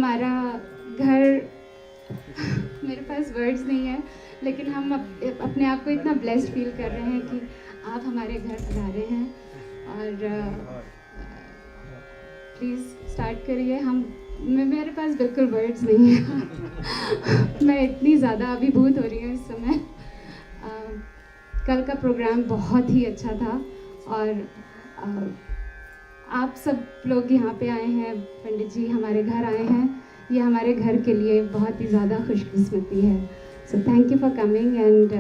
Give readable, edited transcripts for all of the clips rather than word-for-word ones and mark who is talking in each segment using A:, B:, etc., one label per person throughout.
A: हमारा घर, मेरे पास वर्ड्स नहीं है, लेकिन हम अपने आप को इतना ब्लेस्ड फील कर रहे हैं कि आप हमारे घर पधारे हैं। और प्लीज़ स्टार्ट करिए। मेरे पास बिल्कुल वर्ड्स नहीं है। मैं इतनी ज़्यादा अभिभूत हो रही हूँ इस समय। कल का प्रोग्राम बहुत ही अच्छा था और आप सब लोग यहाँ पे आए हैं, पंडित जी हमारे घर आए हैं, ये हमारे घर के लिए बहुत ही ज़्यादा खुशकिस्मती है। So thank you for coming and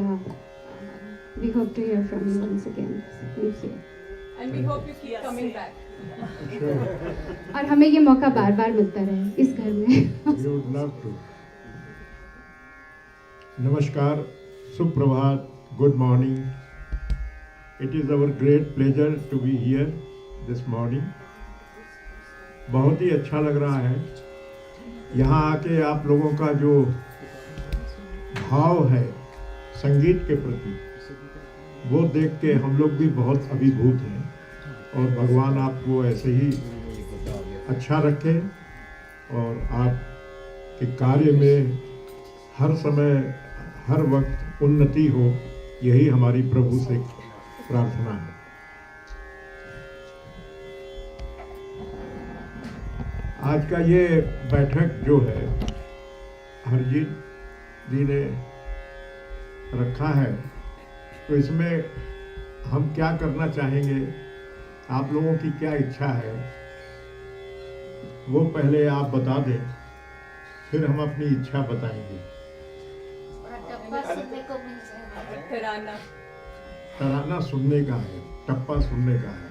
A: we hope to hear from you once again. Thank you
B: and we hope you keep coming back.
A: और हमें ये मौका बार बार मिलता रहे इस घर में।
C: We would love to. नमस्कार, सुप्रभात, good morning. It is our great pleasure to be here this morning. बहुत ही अच्छा लग रहा है यहाँ आके। आप लोगों का जो भाव है संगीत के प्रति, वो देख के हम लोग भी बहुत अभिभूत हैं। और भगवान आपको ऐसे ही अच्छा रखे और आपके कार्य में हर समय हर वक्त उन्नति हो, यही हमारी प्रभु से प्रार्थना है। आज का ये बैठक जो है हरजीत जी ने रखा है, तो इसमें हम क्या करना चाहेंगे, आप लोगों की क्या इच्छा है, वो पहले आप बता दें, फिर हम अपनी इच्छा बताएंगे। तराना सुनने का है, टप्पा सुनने का है,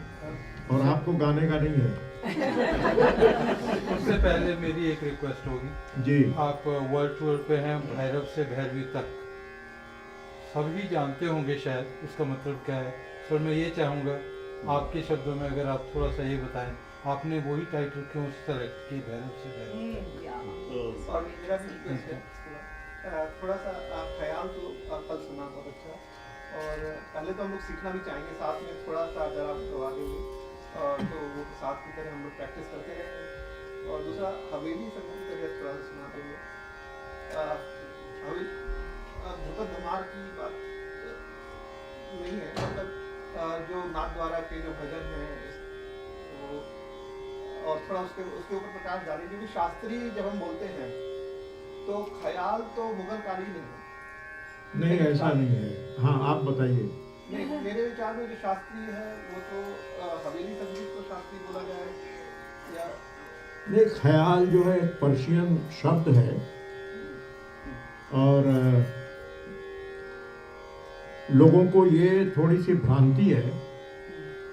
C: और आपको गाने का नहीं है।
D: उससे पहले मेरी एक रिक्वेस्ट होगी
C: जी।
D: आप वर्ल्ड टूर पे हैं, भैरव से भैरवी तक सभी जानते होंगे शायद उसका मतलब क्या है, पर मैं ये चाहूँगा आपके शब्दों में अगर आप थोड़ा सा ये बताएं, आपने वही टाइटल क्यों सेलेक्ट की, भैरव से भैरवी तक?
E: और मेरा भी रिक्वेस्ट है थोड़ा सा ख्याल तो कल सुना बहुत अच्छा, और पहले तो हम लोग सीखना भी चाहेंगे, साथ में थोड़ा सा अगर आप गवा देंगे तो वो साथ की तरह हम लोग प्रैक्टिस करते रहेंगे। और दूसरा हवेली संगीत की तरह थोड़ा सा सुना देंगे। हवेली ध्रुपद धमार की बात नहीं है, मतलब जो नाथ द्वारा के जो भजन हैं वो, और थोड़ा उसके ऊपर प्रकाश डालें, क्योंकि शास्त्रीय जब हम बोलते हैं तो ख्याल तो मुगल कालीन है।
C: नहीं, ऐसा नहीं है। हाँ, आप बताइए।
E: नहीं, मेरे विचार में जो शास्त्रीय है वो तो हवेली संगीत को शास्त्रीय बोला जाए या
C: नहीं, ख्याल जो है एक पर्शियन शब्द है, और लोगों को ये थोड़ी सी भ्रांति है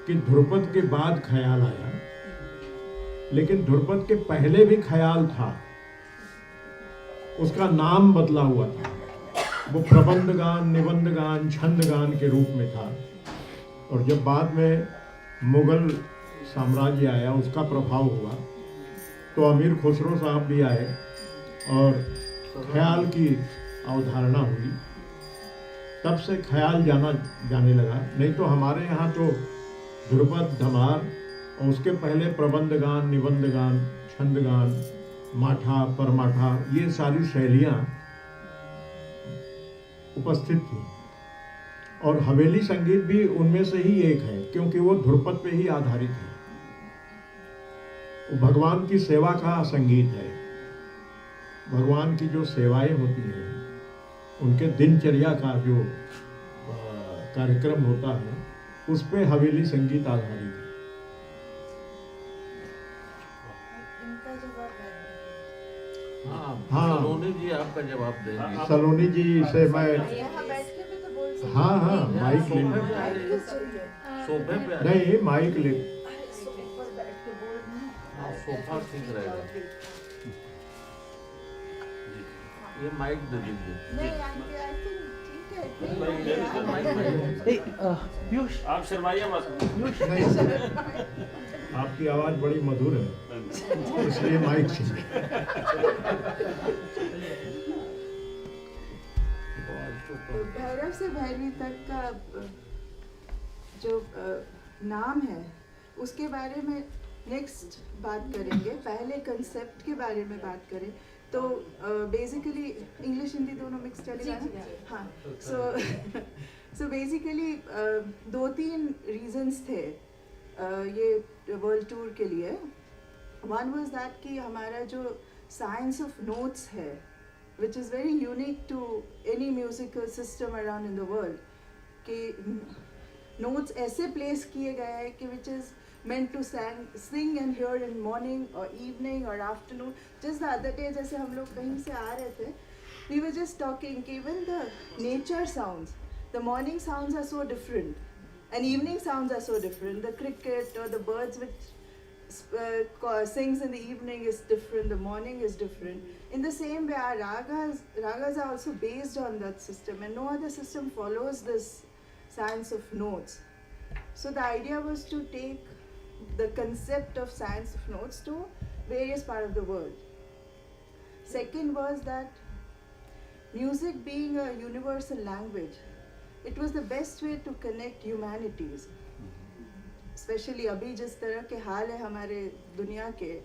C: कि ध्रुपद के बाद ख्याल आया, लेकिन ध्रुपद के पहले भी ख्याल था, उसका नाम बदला हुआ था। वो प्रबंध गान, निबंध गान, छंद गान के रूप में था, और जब बाद में मुगल साम्राज्य आया, उसका प्रभाव हुआ, तो अमीर खुसरो साहब भी आए और ख्याल की अवधारणा हुई, तब से ख्याल जाने लगा। नहीं तो हमारे यहाँ तो ध्रुपद, धमार, और उसके पहले प्रबंध गान, निबंध गान, छंद गान, माठा, परमाठा, ये सारी शैलियाँ उपस्थित थी, और हवेली संगीत भी उनमें से ही एक है, क्योंकि वो ध्रुपद पे ही आधारित है। वो भगवान की सेवा का संगीत है। भगवान की जो सेवाएं होती हैं, उनके दिनचर्या का जो कार्यक्रम होता है, उस पे हवेली संगीत आधारित है। हाँ,
F: सलोनी जी आपका जवाब देंगे।
C: सलोनी जी से मैं, हाँ हाँ, माइक ले,
F: सोफे पे
C: नहीं माइक ले,
F: सोफा ठीक रहेगा। ये माइक दे दीजिए।
G: आप शर्माइए मत।
C: आपकी आवाज बड़ी मधुर है, इसलिए माइक चाहिए।
B: भैरव से भैरवी तक का जो नाम है, उसके बारे में नेक्स्ट बात करेंगे, पहले कंसेप्ट के बारे में बात करें तो बेसिकली इंग्लिश हिंदी दोनों मिक्स चलेगा ना? हाँ, सो बेसिकली 2-3 रीजंस थे ये वर्ल्ड टूर के लिए. वन वाज दैट कि हमारा जो साइंस ऑफ नोट्स है, which is very unique to any musical system around in the world, कि notes ऐसे place किए गए हैं कि which is meant to sing and hear in morning or evening or afternoon. Just the other day जैसे हम लोग कहीं से आ रहे थे, we were just talking कि even the nature sounds, the morning sounds are so different and evening sounds are so different. The cricket or the birds which sings in the evening is different, the morning is different. In the same way, our ragas are also based on that system, and no other system follows this science of notes. So the idea was to take the concept of science of notes to various parts of the world. Second was that music being a universal language, it was the best way to connect humanities. Especially अभी जिस तरह के हाल है हमारे दुनिया के,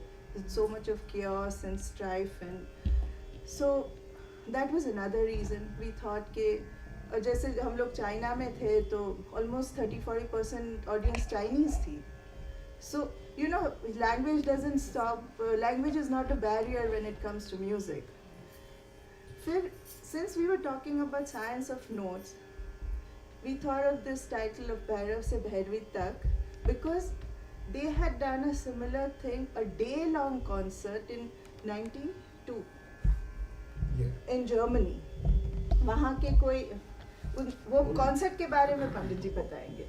B: so much of chaos and strife, and so that was another reason we thought कि जैसे हम लोग चाइना में थे तो almost 30-40% audience Chinese थी. So you know, language doesn't stop. Language is not a barrier when it comes to music. फिर since we were talking about science of notes, we thought of this title of Bhairav se Bhairavi tak, because they had done a similar thing, a day-long concert in 92 in Germany. वहाँ के कोई वो concert के बारे में पंडित जी बताएंगे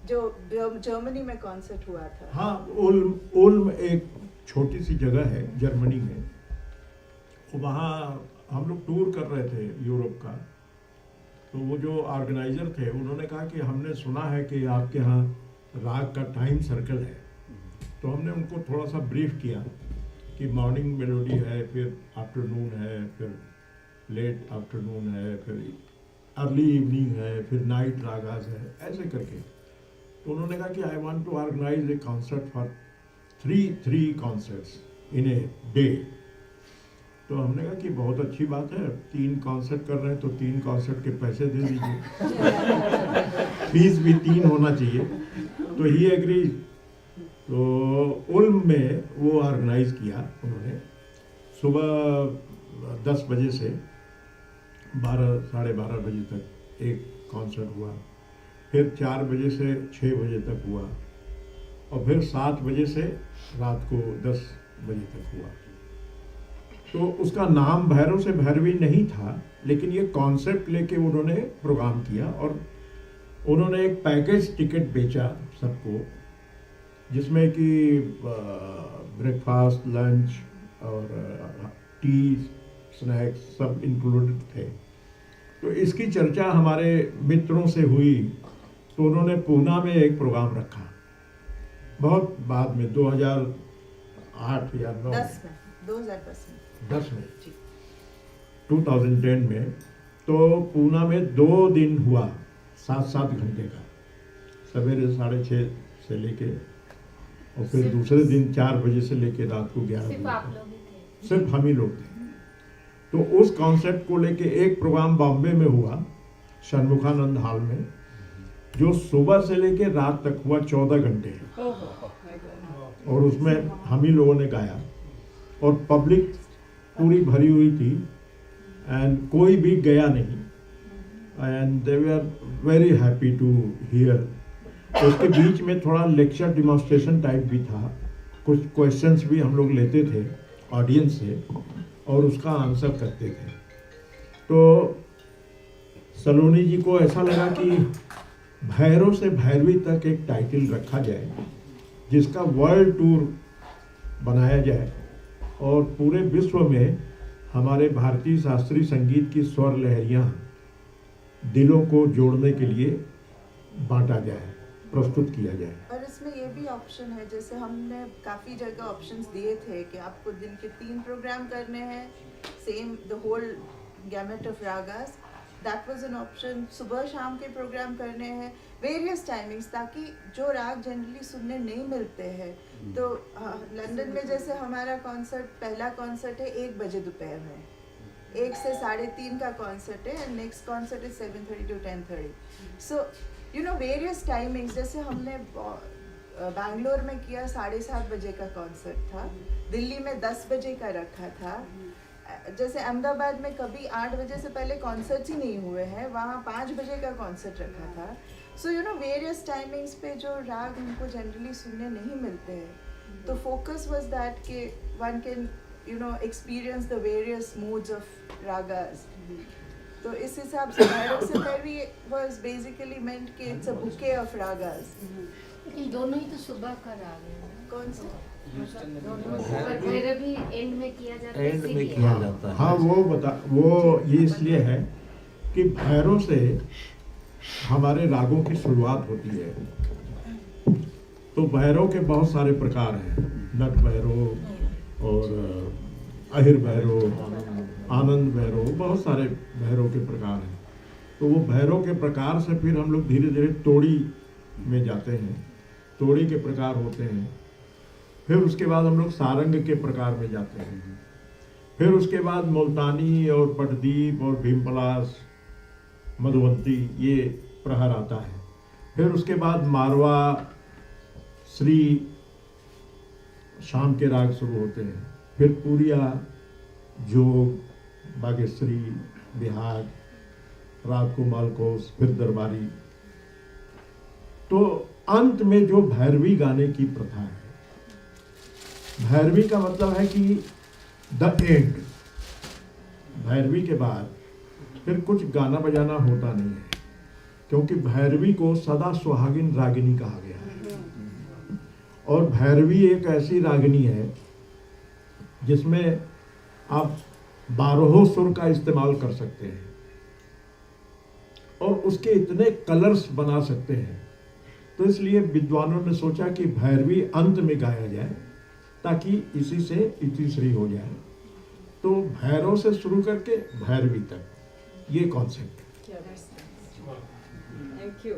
B: जो Germany में कॉन्सर्ट हुआ था.
C: हाँ, उल्म एक छोटी सी जगह है जर्मनी में. वहाँ हम लोग टूर कर रहे थे यूरोप का. तो वो जो ऑर्गेनाइजर थे उन्होंने कहा कि हमने सुना है कि आपके यहाँ राग का टाइम सर्कल है. तो हमने उनको थोड़ा सा ब्रीफ किया कि मॉर्निंग मेलोडी है, फिर आफ्टरनून है, फिर लेट आफ्टरनून है, फिर अर्ली इवनिंग है, फिर नाइट रागास है, ऐसे करके. तो उन्होंने कहा कि I want to organise a concert for three concerts in a day. तो हमने कहा कि बहुत अच्छी बात है, 3 कॉन्सर्ट कर रहे हैं तो 3 कॉन्सर्ट के पैसे दे दीजिए. फीस भी 3 होना चाहिए. तो ही एग्री. तो उल्म में वो ऑर्गेनाइज किया उन्होंने. सुबह 10 बजे से 12 साढ़े 12 बजे तक एक कॉन्सर्ट हुआ. फिर 4 बजे से 6 बजे तक हुआ, और फिर 7 बजे से रात को 10 बजे तक हुआ. तो उसका नाम भैरव से भैरवी नहीं था, लेकिन ये कॉन्सेप्ट लेके उन्होंने प्रोग्राम किया. और उन्होंने एक पैकेज टिकट बेचा सबको, जिसमें कि ब्रेकफास्ट, लंच और टी, स्नैक्स सब इंक्लूडेड थे. तो इसकी चर्चा हमारे मित्रों से हुई. तो उन्होंने पूना में एक प्रोग्राम रखा, बहुत बाद में 2008 या 2010 में 2010 में. तो पूना में 2 दिन हुआ, 7-7 घंटे का, सवेरे 6:30 से लेके, और फिर दूसरे दिन 4 बजे से लेके रात को 11 बजे तक. सिर्फ हम ही लोग थे. तो उस कॉन्सेप्ट को लेके एक प्रोग्राम बॉम्बे में हुआ, षणमुखानंद हॉल में, जो सुबह से लेके रात तक हुआ, 14 घंटे. और उसमें हम ही लोगों ने गाया, और पब्लिक पूरी भरी हुई थी, एंड कोई भी गया नहीं, and they were very happy to hear. उसके बीच में थोड़ा लेक्चर डिमॉन्स्ट्रेशन टाइप भी था. कुछ क्वेश्चंस भी हम लोग लेते थे ऑडियंस से, और उसका आंसर करते थे. तो सलोनी जी को ऐसा लगा कि भैरव से भैरवी तक एक टाइटल रखा जाए, जिसका वर्ल्ड टूर बनाया जाए, और पूरे विश्व में हमारे भारतीय शास्त्रीय संगीत की स्वर लहरियाँ दिलों को जोड़ने के लिए बांटा जाए, प्रस्तुत किया जाए.
B: और इसमें ये भी ऑप्शन है, जैसे हमने काफ़ी जगह ऑप्शंस दिए थे कि आपको दिन के 3 प्रोग्राम करने हैं, same the whole gamut of ragas. That was an option. सुबह शाम के प्रोग्राम करने हैं, वेरियस टाइमिंग्स, ताकि जो राग जनरली सुनने नहीं मिलते हैं। तो लंदन में जैसे हमारा कॉन्सर्ट, पहला कॉन्सर्ट है 1 बजे दोपहर में, 1 से 3:30 का कॉन्सर्ट है, and next concert is 7:30 to 10:30। So you know various timings. जैसे हमने बैंगलोर में किया 7:30 बजे का कॉन्सर्ट था, दिल्ली में 10 बजे का रखा था। जैसे अहमदाबाद में कभी 8 बजे से पहले कॉन्सर्ट्स ही नहीं हुए हैं, वहाँ 5 बजे का कॉन्सर्ट रखा था। So you know various timings पे जो राग हमको जनरली सुनने नहीं मिलते हैं, तो फोकस वाज दैट कि one can you know experience the various moods of ragas. तो इस हिसाब से भैरव से भैरवी वाज बेसिकली मेंट कि it's a bouquet of ragas.
H: लेकिन दोनों ही तो सुबह का राग है।
B: कौन सा?
H: भैरवी एंड में किया जाता है,
F: एंड में
H: इसीलिए।
F: किया जाता है।
C: हाँ, वो ये इसलिए है कि भैरव से हमारे रागों की शुरुआत होती है। तो भैरव के बहुत सारे प्रकार हैं, नट भैरव और अहिर भैरव, आनंद भैरव, बहुत सारे भैरव के प्रकार हैं। तो वो भैरव के प्रकार से फिर हम लोग धीरे धीरे तोड़ी में जाते हैं, तोड़ी के प्रकार होते हैं। फिर उसके बाद हम लोग सारंग के प्रकार में जाते हैं। फिर उसके बाद मुल्तानी और पटदीप और भीमपलास, मधुवंती, ये प्रहर आता है। फिर उसके बाद मारवा, श्री, शाम के राग शुरू होते हैं। फिर पूरिया, जोग, बागेश्वरी, बिहाग, रात को मालकोस, फिर दरबारी। तो अंत में जो भैरवी गाने की प्रथा है, भैरवी का मतलब है कि द एंड। भैरवी के बाद फिर कुछ गाना बजाना होता नहीं है, क्योंकि भैरवी को सदा सुहागिन रागिनी कहा गया है। और भैरवी एक ऐसी रागिनी है जिसमें आप 12 सुर का इस्तेमाल कर सकते हैं और उसके इतने कलर्स बना सकते हैं। तो इसलिए विद्वानों ने सोचा कि भैरवी अंत में गाया जाए, ताकि इसी से इतिश्री हो जाए। तो भैरव से शुरू करके भैरवी तक, ये कॉन्सेप्ट।
I: Thank you.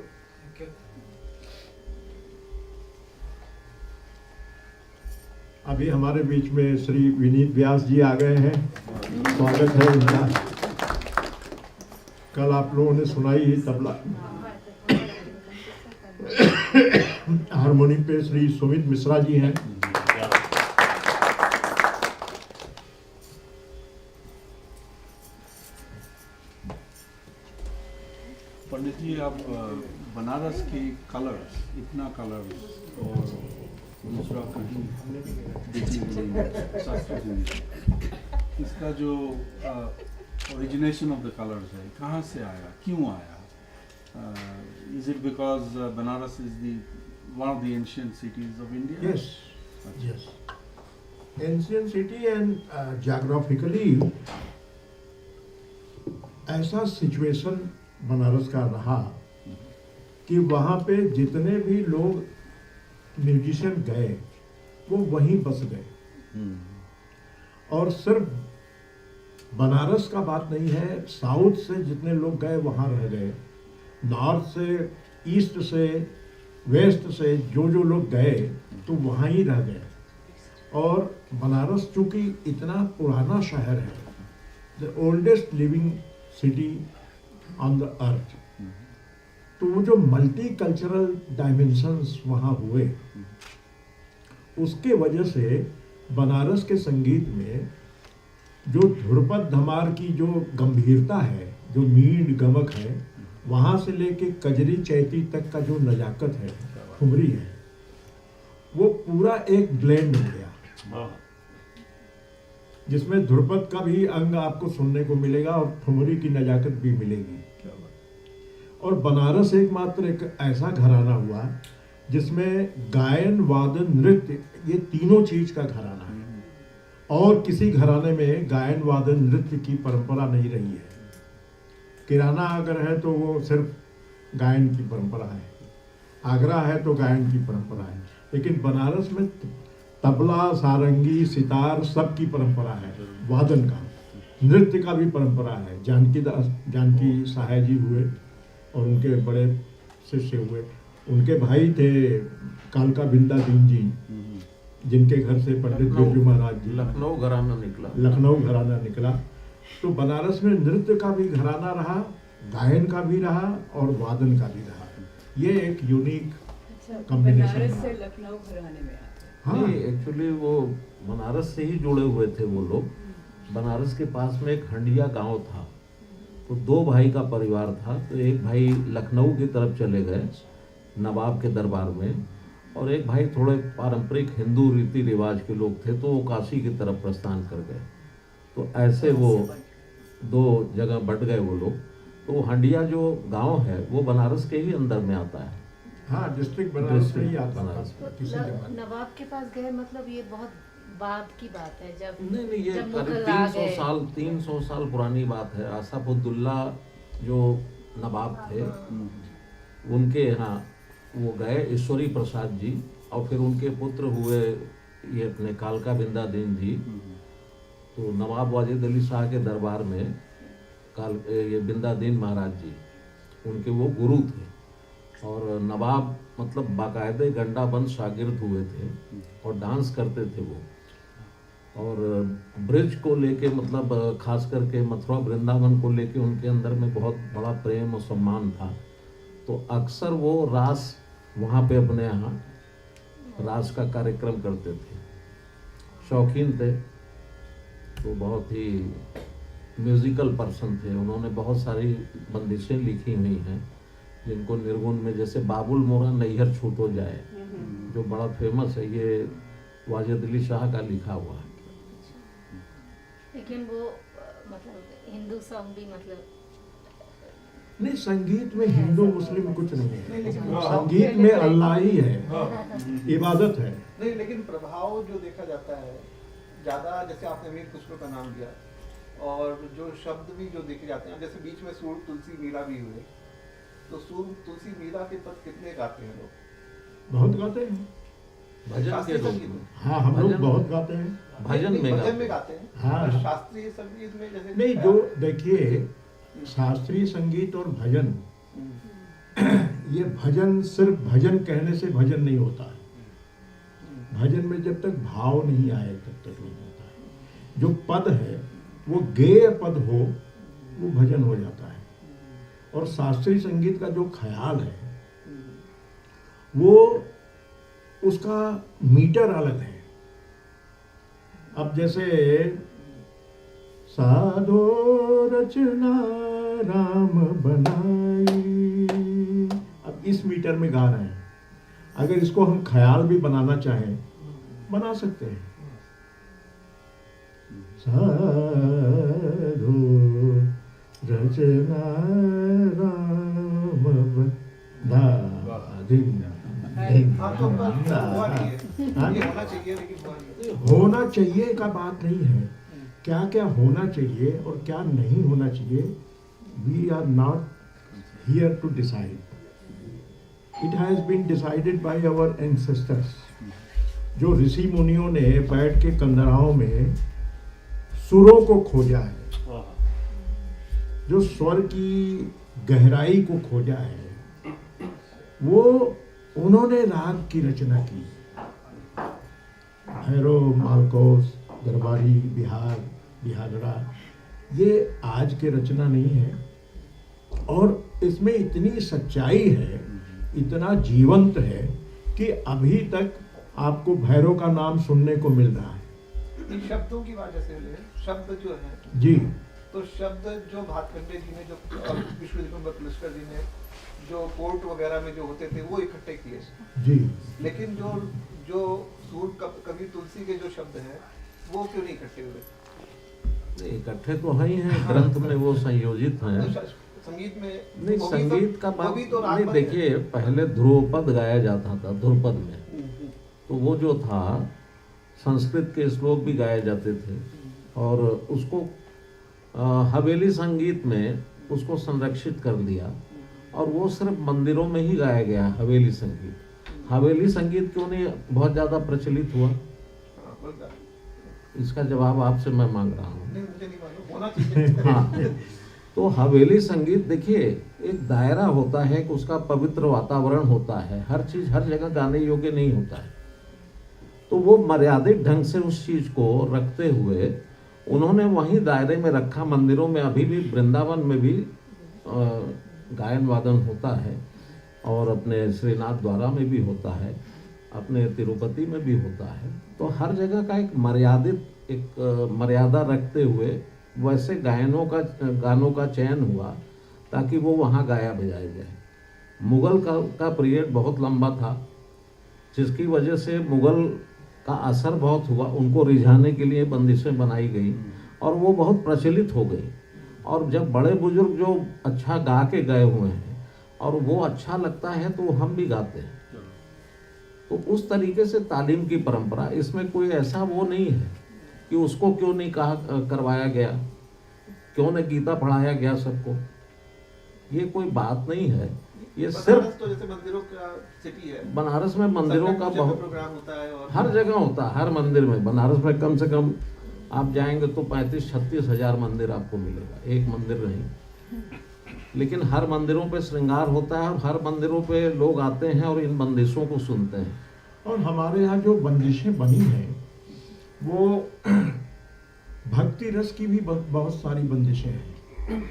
C: अभी हमारे बीच में श्री विनीत व्यास जी आ गए हैं, स्वागत है उनका। कल आप लोगों ने सुनाई ही तबला। हारमोनियम पे श्री सुमित मिश्रा जी हैं।
J: पंडित जी, आप बनारस की कलर्स, इतना कलर्स और दूसरा कहीं देखने को नहीं मिलता, शास्त्रीय संगीत। इसका जो ओरिजिनेशन ऑफ द कलर्स है, कहाँ से आया, क्यों आया? Is it because Banaras is one of the ancient cities of India?
C: Yes, yes. Ancient city and geographically ऐसा सिचुएशन बनारस का रहा कि वहाँ पे जितने भी लोग म्यूजिशियन गए वो वहीं बस गए। और सिर्फ बनारस का बात नहीं है, साउथ से जितने लोग गए वहाँ रह गए, नॉर्थ से, ईस्ट से, वेस्ट से जो लोग गए तो वहाँ ही रह गए। और बनारस चूँकि इतना पुराना शहर है, the oldest living city on the earth, तो वो जो मल्टी कल्चरल डायमेंशंस वहाँ हुए, उसके वजह से बनारस के संगीत में जो ध्रुपद धमार की जो गंभीरता है, जो मींड गमक है, वहाँ से लेके कजरी चैती तक का जो नजाकत है, ठुमरी है, वो पूरा एक ब्लेंड हो गया, जिसमें ध्रुपद का भी अंग आपको सुनने को मिलेगा और ठुमरी की नजाकत भी मिलेगी। और बनारस एकमात्र एक ऐसा घराना हुआ जिसमें गायन, वादन, नृत्य, ये तीनों चीज का घराना है। और किसी घराने में गायन, वादन, नृत्य की परंपरा नहीं रही है। किराना अगर है तो वो सिर्फ गायन की परंपरा है, आगरा है तो गायन की परंपरा है, लेकिन बनारस में तबला, सारंगी, सितार सब की परंपरा है, वादन का। नृत्य का भी परंपरा है। जानकी सहाय जी हुए और उनके बड़े शिष्य हुए, उनके भाई थे कालका बिंदा दीन जी, जिनके घर से पंडित बिरजू महाराज जी,
F: लखनऊ घराना निकला। तो बनारस में नृत्य का भी घराना रहा, गायन का भी रहा और वादन का भी रहा। ये एक यूनिक कॉम्बिनेशन।
I: बनारस से लखनऊ घराने में आते हैं।
C: हाँ,
F: नहीं, एक्चुअली वो बनारस से ही जुड़े हुए थे वो लोग। बनारस के पास में एक हंडिया गांव था, तो 2 भाई का परिवार था। तो एक भाई लखनऊ की तरफ चले गए नवाब के दरबार में, और एक भाई थोड़े पारंपरिक हिंदू रीति रिवाज के लोग थे, तो वो काशी की तरफ प्रस्थान कर गए। तो ऐसे वो 2 जगह बट गए वो लोग। तो हंडिया जो गांव है वो बनारस के ही अंदर में आता है।
C: हाँ, डिस्ट्रिक्ट बनारस से ही आता
F: बनारस।
C: था किसी जमाने में।
H: नवाब के पास गए मतलब ये बहुत बाद की बात है, जब
F: नहीं, ये
H: जब
F: करीब
H: मुगल आ
F: 300 साल पुरानी बात है। आसफउद्दौला जो नवाब थे, उनके यहाँ वो गए ईश्वरी प्रसाद जी, और फिर उनके पुत्र हुए ये अपने कालका बिंदा दीन जी। तो नवाब वाजिद अली शाह के दरबार में ये बिंदा दीन महाराज जी उनके वो गुरु थे, और नवाब मतलब बाकायदे गंडाबंद शागिर्द हुए थे और डांस करते थे वो। और ब्रिज को लेके मतलब खास करके मथुरा वृंदावन को लेके उनके अंदर में बहुत बड़ा प्रेम और सम्मान था। तो अक्सर वो रास वहाँ पे अपने यहाँ रास का कार्यक्रम करते थे, शौकीन थे। तो बहुत ही म्यूजिकल पर्सन थे। उन्होंने बहुत सारी बंदिशें लिखी हुई हैं जिनको निर्गुण में, जैसे बाबुल मोरा नैहर छूटो जाए, जो बड़ा फेमस है, ये वाजिद अली शाह का लिखा हुआ है।
H: लेकिन वो मतलब हिंदू सॉन्ग भी मतलब
C: नहीं, संगीत में हिंदू मुस्लिम कुछ नहीं है। संगीत में अल्लाह ही है, इबादत है।
E: नहीं, लेकिन प्रभाव जो देखा जाता है ज़्यादा, जैसे आपने मीर खुसरो का नाम लिया, और जो शब्द भी जो देखे जाते हैं, जैसे बीच में सूर तुलसी मीरा भी हुए, तो सूर तुलसी मीरा के पद कितने गाते हैं लोग?
C: बहुत गाते हैं
F: भजन के रूप में।
C: हाँ, हम लोग बहुत गाते हैं।
F: भजन में
E: गाते हैं।
C: हाँ।
E: और शास्त्रीय संगीत में जैसे
C: नहीं, जो देखिए शास्त्रीय संगीत और भजन, ये भजन सिर्फ भजन कहने से भजन नहीं होता है। भजन में जब तक भाव नहीं आए तब तक नहीं होता है। जो पद है वो गेय पद हो, वो भजन हो जाता है। और शास्त्रीय संगीत का जो ख्याल है वो उसका मीटर अलग है। अब जैसे साधो रचना राम बनाई, अब इस मीटर में गा रहे हैं। अगर इसको हम ख्याल भी बनाना चाहें, बना सकते हैं। साधो रचना राम बनाई।
E: हाँ, तो हुआ नहीं है। ये होना चाहिए, लेकिन हुआ नहीं है।
C: होना चाहिए का बात नहीं है। क्या क्या होना चाहिए और क्या नहीं होना चाहिए, we are not here to decide. It has been decided by our ancestors. जो ऋषि मुनियों ने बैठ के कंदराओं में सुरों को खोजा है, जो स्वर की गहराई को खोजा है, वो उन्होंने राग की रचना की। भैरव, मालकोस, दरबारी, बिहार, बिहागड़ा, ये आज के रचना नहीं है। और इसमें इतनी सच्चाई है, इतना जीवंत है कि अभी तक आपको भैरव का नाम सुनने को मिल रहा है।
E: इन शब्दों की वजह से शब्द जो है
C: जी,
E: तो शब्द जो भातखंडे जी ने, जो विश्व दिगंबर पुलिस्कर जी ने जो कोर्ट वगैरह में जो होते थे वो इकट्ठे किए
C: जी।
E: लेकिन जो सूर कवि तुलसी के जो शब्द हैं वो क्यों नहीं इकट्ठे हुए?
F: इकट्ठे तो है ही हैं, ग्रंथ में वो संयोजित हैं।
E: संगीत में
F: नहीं,
E: वो भी
F: संगीत
E: तो-
F: का
E: वो
F: बात
E: भी तो
F: नहीं।
E: राग
F: देखिए, पहले ध्रुवपद गाया जाता था, ध्रुवपद में तो वो जो था संस्कृत के श्लोक भी गाए जाते थे, और उसको हवेली संगीत में उसको संरक्षित कर दिया, और वो सिर्फ मंदिरों में ही गाया गया हवेली संगीत। हवेली संगीत क्यों नहीं बहुत ज़्यादा प्रचलित हुआ? इसका जवाब आपसे मैं मांग रहा हूँ।
E: नहीं, मुझे नहीं मालूम, होना चाहिए।
F: हाँ, तो हवेली संगीत देखिए एक दायरा होता है कि उसका पवित्र वातावरण होता है, हर चीज हर जगह गाने योग्य नहीं होता है, तो वो मर्यादित ढंग से उस चीज को रखते हुए उन्होंने वहीं दायरे में रखा। मंदिरों में अभी भी वृंदावन में भी गायन वादन होता है और अपने श्रीनाथ द्वारा में भी होता है, अपने तिरुपति में भी होता है। तो हर जगह का एक मर्यादित एक मर्यादा रखते हुए वैसे गानों का चयन हुआ ताकि वो वहाँ गाया बजाया जाए। मुगल का पीरियड बहुत लंबा था, जिसकी वजह से मुगल का असर बहुत हुआ, उनको रिझाने के लिए बंदिशें बनाई गई और वो बहुत प्रचलित हो गई। और जब बड़े बुजुर्ग जो अच्छा गा के गए हुए हैं और वो अच्छा लगता है तो हम भी गाते हैं। तो उस तरीके से तालीम की परंपरा, इसमें कोई ऐसा वो नहीं है कि उसको क्यों नहीं करवाया गया, क्यों नहीं गीता पढ़ाया गया सबको, ये कोई बात नहीं है। ये सिर्फ
E: तो जैसे मंदिरों का सिटी है,
F: बनारस में मंदिरों का बहुत
E: प्रोग्राम होता है और
F: हर जगह होता है, हर मंदिर में। बनारस में कम से कम आप जाएंगे तो 35-36 हजार मंदिर आपको मिलेगा, एक मंदिर नहीं। लेकिन हर मंदिरों पे श्रृंगार होता है और हर मंदिरों पे लोग आते हैं और इन बंदिशों को सुनते हैं।
C: और हमारे यहाँ जो बंदिशें बनी हैं वो भक्ति रस की भी बहुत सारी बंदिशें हैं।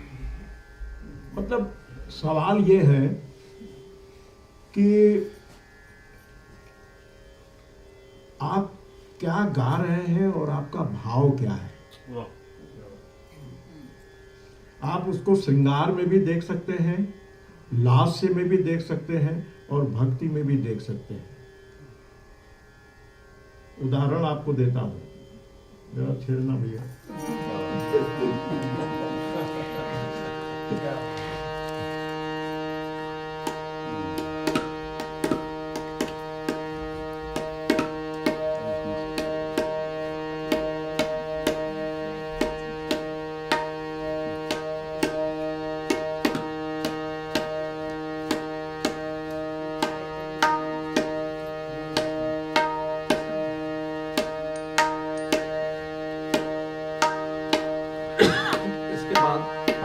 C: मतलब सवाल ये है कि आप क्या गा रहे हैं और आपका भाव क्या है। आप उसको श्रृंगार में भी देख सकते हैं, लास्य में भी देख सकते हैं और भक्ति में भी देख सकते हैं। उदाहरण आपको देता हूं, जरा छेड़ना भैया।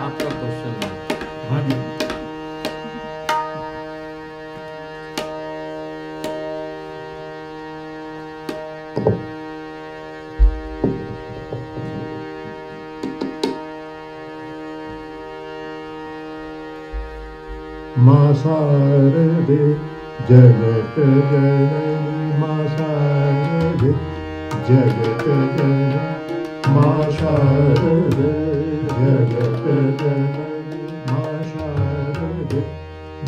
F: आपका क्वेश्चन है।
C: हाँ जी। मां शारदे जगत जननी, मां शारदे जगत जननी, मां शारदे जगत जननी, मां शारदे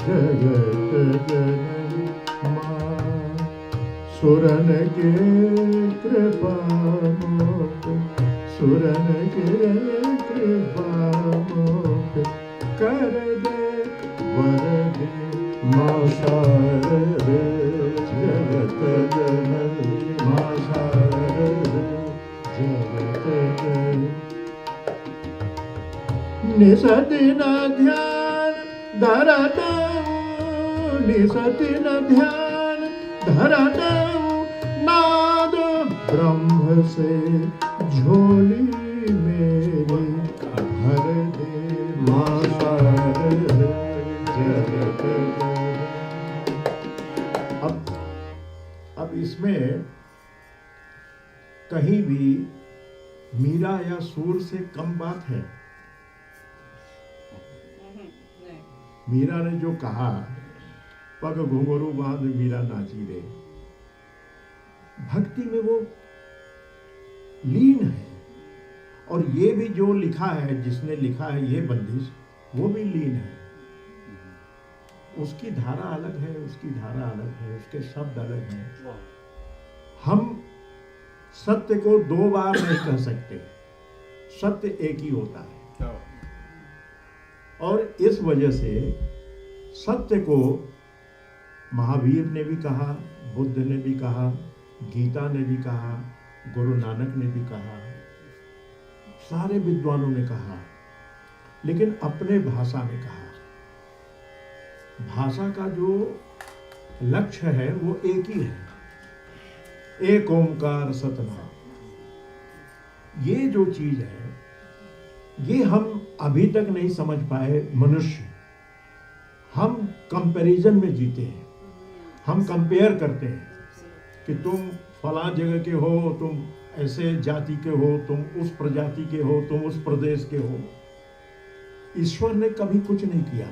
C: जगत जननी, मां सुरन के कृपा मोख, सुरन के कृपा मोख कर दे वरदे, मां शारदे जगत जननी, मां शारदे जगत जननी। निसदिन ध्यान धरत, निसदिन ध्यान धरत, नाद ब्रह्म से झोली मेरी भर दे, मां शारदे जगत जननी। अब इसमें कहीं भी मीरा या सूर से कम बात है। मीरा ने जो कहा, पग घुंघरू बांध मीरा नाची रे, भक्ति में वो लीन है। और ये भी जो लिखा है, जिसने लिखा है ये बंदिश, वो भी लीन है। उसकी धारा अलग है, उसकी धारा अलग है, उसके शब्द अलग हैं। हम सत्य को दो बार नहीं कह सकते, सत्य एक ही होता है। और इस वजह से सत्य को महावीर ने भी कहा, बुद्ध ने भी कहा, गीता ने भी कहा, गुरु नानक ने भी कहा, सारे विद्वानों ने कहा, लेकिन अपने भाषा में कहा। भाषा का जो लक्ष्य है वो एक ही है, एक ओंकार सतनाम। ये जो चीज है, ये हम अभी तक नहीं समझ पाए मनुष्य। हम कंपैरिजन में जीते हैं, हम कंपेयर करते हैं कि तुम फला जगह के हो, तुम ऐसे जाति के हो, तुम उस प्रजाति के हो, तुम उस प्रदेश के हो। ईश्वर ने कभी कुछ नहीं किया।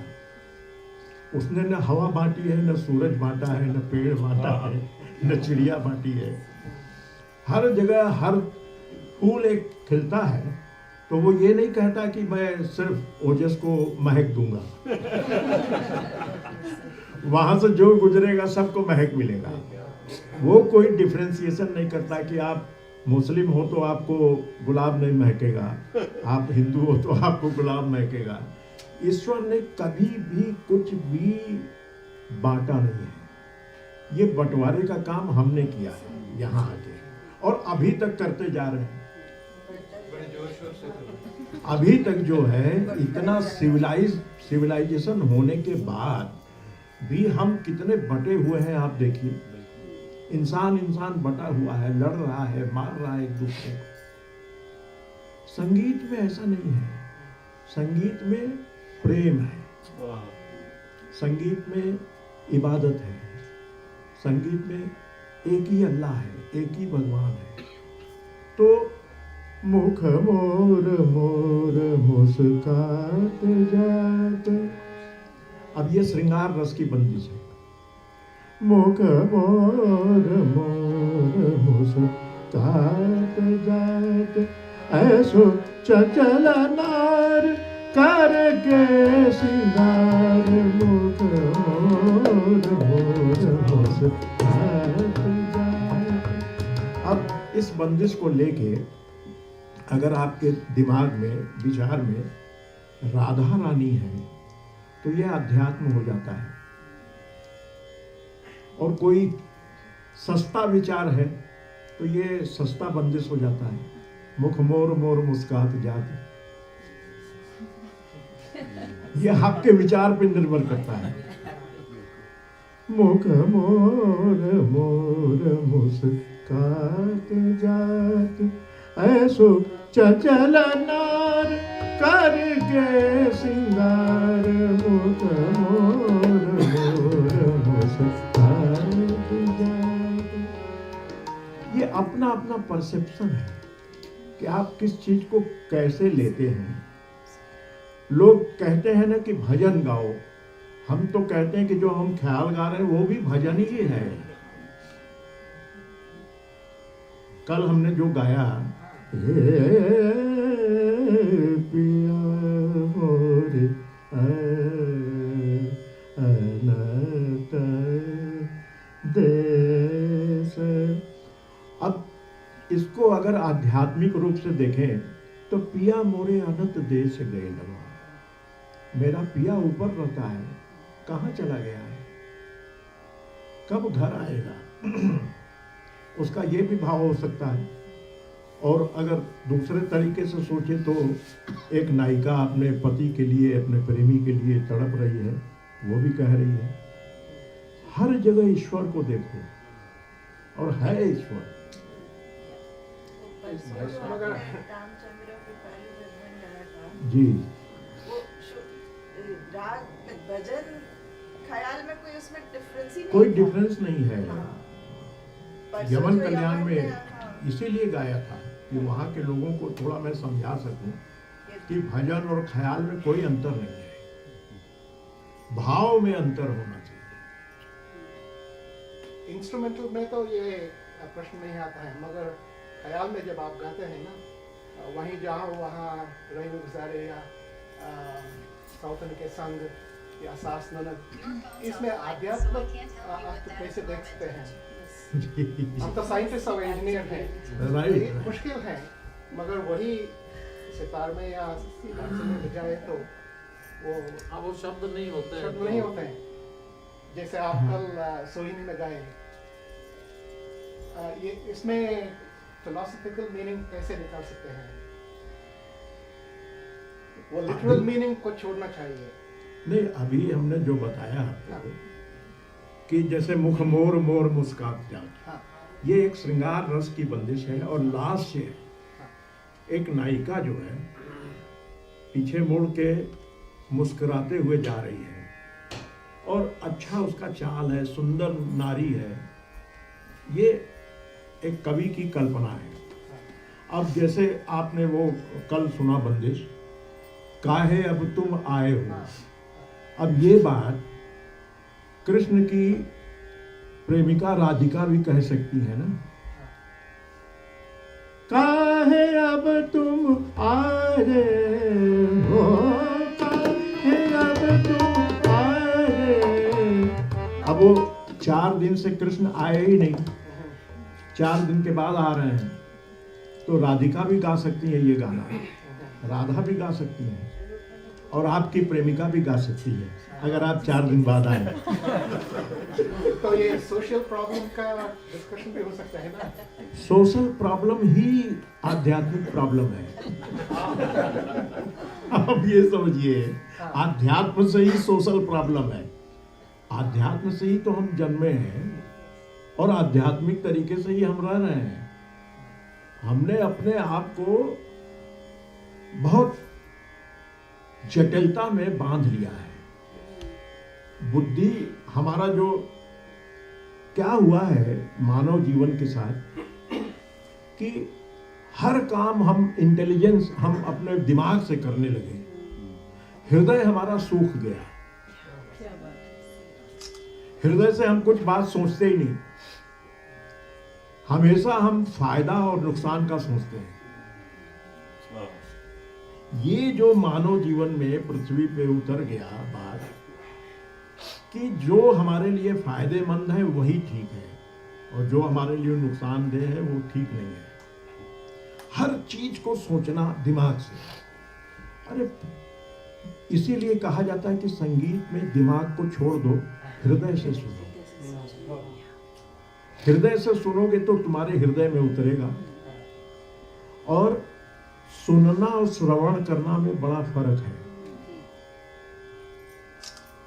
C: उसने न हवा बांटी है, न सूरज बांटा है, न पेड़ बांटा है, न चिड़िया बांटी है। हर जगह हर फूल एक खिलता है तो वो ये नहीं कहता कि मैं सिर्फ ओजस को महक दूंगा। वहां से जो गुजरेगा सबको महक मिलेगा। वो कोई डिफ्रेंसिएशन नहीं करता कि आप मुस्लिम हो तो आपको गुलाब नहीं महकेगा, आप हिंदू हो तो आपको गुलाब महकेगा। ईश्वर ने कभी भी कुछ भी बांटा नहीं है। ये बंटवारे का काम हमने किया है यहाँ आके, और अभी तक करते जा रहे हैं। अभी तक जो है इतना सिविलाइजेशन होने के बाद भी हम कितने बटे हुए हैं। आप देखिए, इंसान बटा हुआ है, लड़ रहा है, मार रहा है एक दूसरे को। संगीत में ऐसा नहीं है। संगीत में प्रेम है, संगीत में इबादत है, संगीत में एक ही अल्लाह है, एक ही भगवान है। तो मुख मोर मोर मुस्कात जात, अब ये श्रृंगार रस की बंदिश है। मुख मोर मोर मुस्कात जात, ऐसो चंचल नार करके सिंगार। मुख मोर मोर मुस्कात जात। अब इस बंदिश को लेके अगर आपके दिमाग में, विचार में राधा रानी है तो यह अध्यात्म हो जाता है। और कोई सस्ता विचार है तो ये सस्ता बंदिश हो जाता है। मुख मोर मोर मुस्कात जात, ये आपके विचार पे निर्भर करता है। मुख मोर मोर मुस्कात जात, ऐसो चंचल नार करके सिंगार। मुख मोर मोर मुस्कात जात। ये अपना अपना परसेप्शन है कि आप किस चीज को कैसे लेते हैं। लोग कहते हैं ना कि भजन गाओ, हम तो कहते हैं कि जो हम ख्याल गा रहे हैं वो भी भजन ही है। कल हमने जो गाया, पिया मोरे अनत देश, अब इसको अगर आध्यात्मिक रूप से देखें तो पिया मोरे अनंत देश गए लगा। मेरा पिया ऊपर रहता है, कहाँ चला गया है, कब घर आएगा। उसका ये भी भाव हो सकता है। और अगर दूसरे तरीके से सोचे तो एक नायिका अपने पति के लिए, अपने प्रेमी के लिए तड़प रही है, वो भी कह रही है हर जगह ईश्वर को देखो, और है ईश्वर।
B: रामचंद्र के पहले भजन गाया था
C: जी,
B: वो राग भजन ख्याल में कोई उसमें डिफरेंस ही नहीं
C: कोई
B: था।
C: डिफरेंस नहीं है।
B: परसों
C: यमन
B: जो
C: कल्याण
B: यमन
C: में
B: हाँ।
C: इसीलिए गाया था कि वहाँ के लोगों को थोड़ा मैं समझा सकूं कि भजन और ख्याल में कोई अंतर नहीं है, भाव में अंतर होना चाहिए।
E: इंस्ट्रूमेंटल में तो ये प्रश्न नहीं आता है, मगर ख्याल में जब आप गाते हैं ना, वहीं जहाँ वहाँ रंग गुजारे या सौतन के संग या सास ननद, इसमें आध्यात्म आप कैसे देख सकते हैं? हम तो साइंटिस्ट और इंजीनियर हैं,
C: राइट,
E: ये मुश्किल है, मगर वही सितार में या बांसुरी में बजाए तो वो
F: शब्द नहीं होते हैं।
E: शब्द नहीं होते हैं। जैसे आप कल सोहिनी में गाए, ये इसमें फिलोसॉफिकल मीनिंग कैसे निकाल सकते हैं? वो लिटरल मीनिंग को छोड़ना चाहिए।
C: नहीं, अभी हमने जो बताया आपको कि जैसे मुख मोर मोर मुस्कात जात,
E: हाँ।
C: ये एक श्रृंगार रस की बंदिश है और लास्य है। एक नायिका जो है पीछे मुड़ के मुस्कुराते हुए जा रही है और अच्छा उसका चाल है, सुंदर नारी है। ये एक कवि की कल्पना है। अब जैसे आपने वो कल सुना बंदिश, काहे अब तुम आए हो, अब ये बात कृष्ण की प्रेमिका राधिका भी कह सकती है ना, काहे अब तुम आए हो, काहे अब तुम आए। अब वो 4 दिन से कृष्ण आए ही नहीं, 4 दिन के बाद आ रहे हैं, तो राधिका भी गा सकती है ये गाना, राधा भी गा सकती है और आपकी प्रेमिका भी गा सकती है अगर आप 4 दिन बाद आए।
E: तो ये सोशल प्रॉब्लम का डिस्कशन भी हो सकता है ना?
C: सोशल प्रॉब्लम ही आध्यात्मिक प्रॉब्लम है। अब ये समझिए, आध्यात्म से ही सोशल प्रॉब्लम है। आध्यात्म से ही तो हम जन्मे हैं और आध्यात्मिक तरीके से ही हम रह रहे हैं। हमने अपने आप को बहुत जटिलता में बांध लिया है। बुद्धि हमारा जो क्या हुआ है मानव जीवन के साथ कि हर काम हम इंटेलिजेंस, हम अपने दिमाग से करने लगे। हृदय हमारा सूख गया। हृदय से हम कुछ बात सोचते ही नहीं, हमेशा हम फायदा और नुकसान का सोचते हैं। ये जो मानव जीवन में पृथ्वी पे उतर गया बात कि जो हमारे लिए फायदेमंद है वही ठीक है और जो हमारे लिए नुकसानदेह है वो ठीक नहीं है। हर चीज को सोचना दिमाग से। अरे इसीलिए कहा जाता है कि संगीत में दिमाग को छोड़ दो, हृदय से सुनो। हृदय से सुनोगे तो तुम्हारे हृदय में उतरेगा। और सुनना और श्रवण करना में बड़ा फर्क है।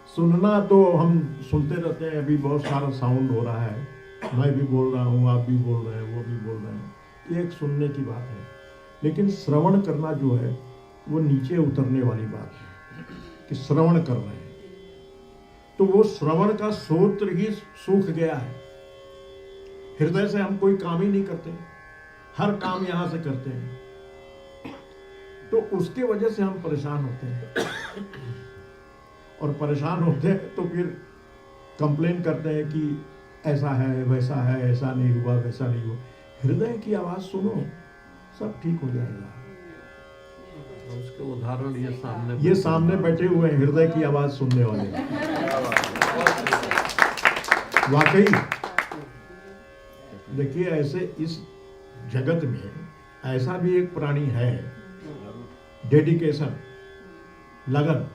C: सुनना तो हम सुनते रहते हैं, अभी बहुत सारा साउंड हो रहा है, मैं भी बोल रहा हूँ, आप भी बोल रहे हैं, वो भी बोल रहे हैं, ये एक सुनने की बात है। लेकिन श्रवण करना जो है वो नीचे उतरने वाली बात है कि श्रवण कर रहे हैं। तो वो श्रवण का सूत्र ही सूख गया है। हृदय से हम कोई काम ही नहीं करते, हर काम यहां से करते हैं, तो उसके वजह से हम परेशान होते हैं। और परेशान होते हैं तो फिर कंप्लेन करते हैं कि ऐसा है, वैसा है, ऐसा नहीं हुआ, वैसा नहीं हुआ। हृदय की आवाज सुनो, सब ठीक हो जाएगा।
F: उसके उदाहरण
C: ये सामने बैठे हुए हैं हृदय की आवाज सुनने वाले। वाकई देखिए, ऐसे इस जगत में ऐसा भी एक प्राणी है, डेडिकेशन, लगन,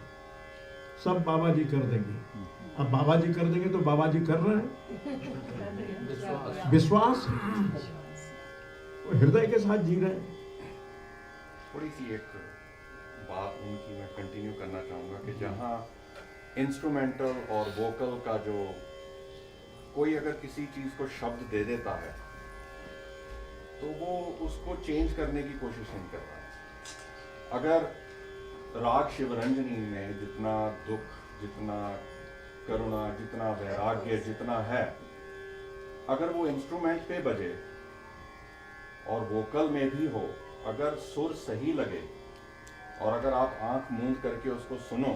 C: सब बाबा जी कर देंगे। अब बाबा जी कर देंगे तो बाबा जी कर रहे हैं, विश्वास, हृदय के साथ जी रहे हैं।
K: थोड़ी सी एक बात उनकी मैं कंटिन्यू करना चाहूँगा कि जहाँ इंस्ट्रूमेंटल और वोकल का जो कोई अगर किसी चीज़ को शब्द दे देता है तो वो उसको चेंज करने की कोशिश नहीं कर रहा है। अगर राग शिवरंजनी में जितना दुख, जितना करुणा, जितना वैराग्य जितना है, अगर वो इंस्ट्रूमेंट पे बजे और वोकल में भी हो, अगर सुर सही लगे और अगर आप आंख मूंद करके उसको सुनो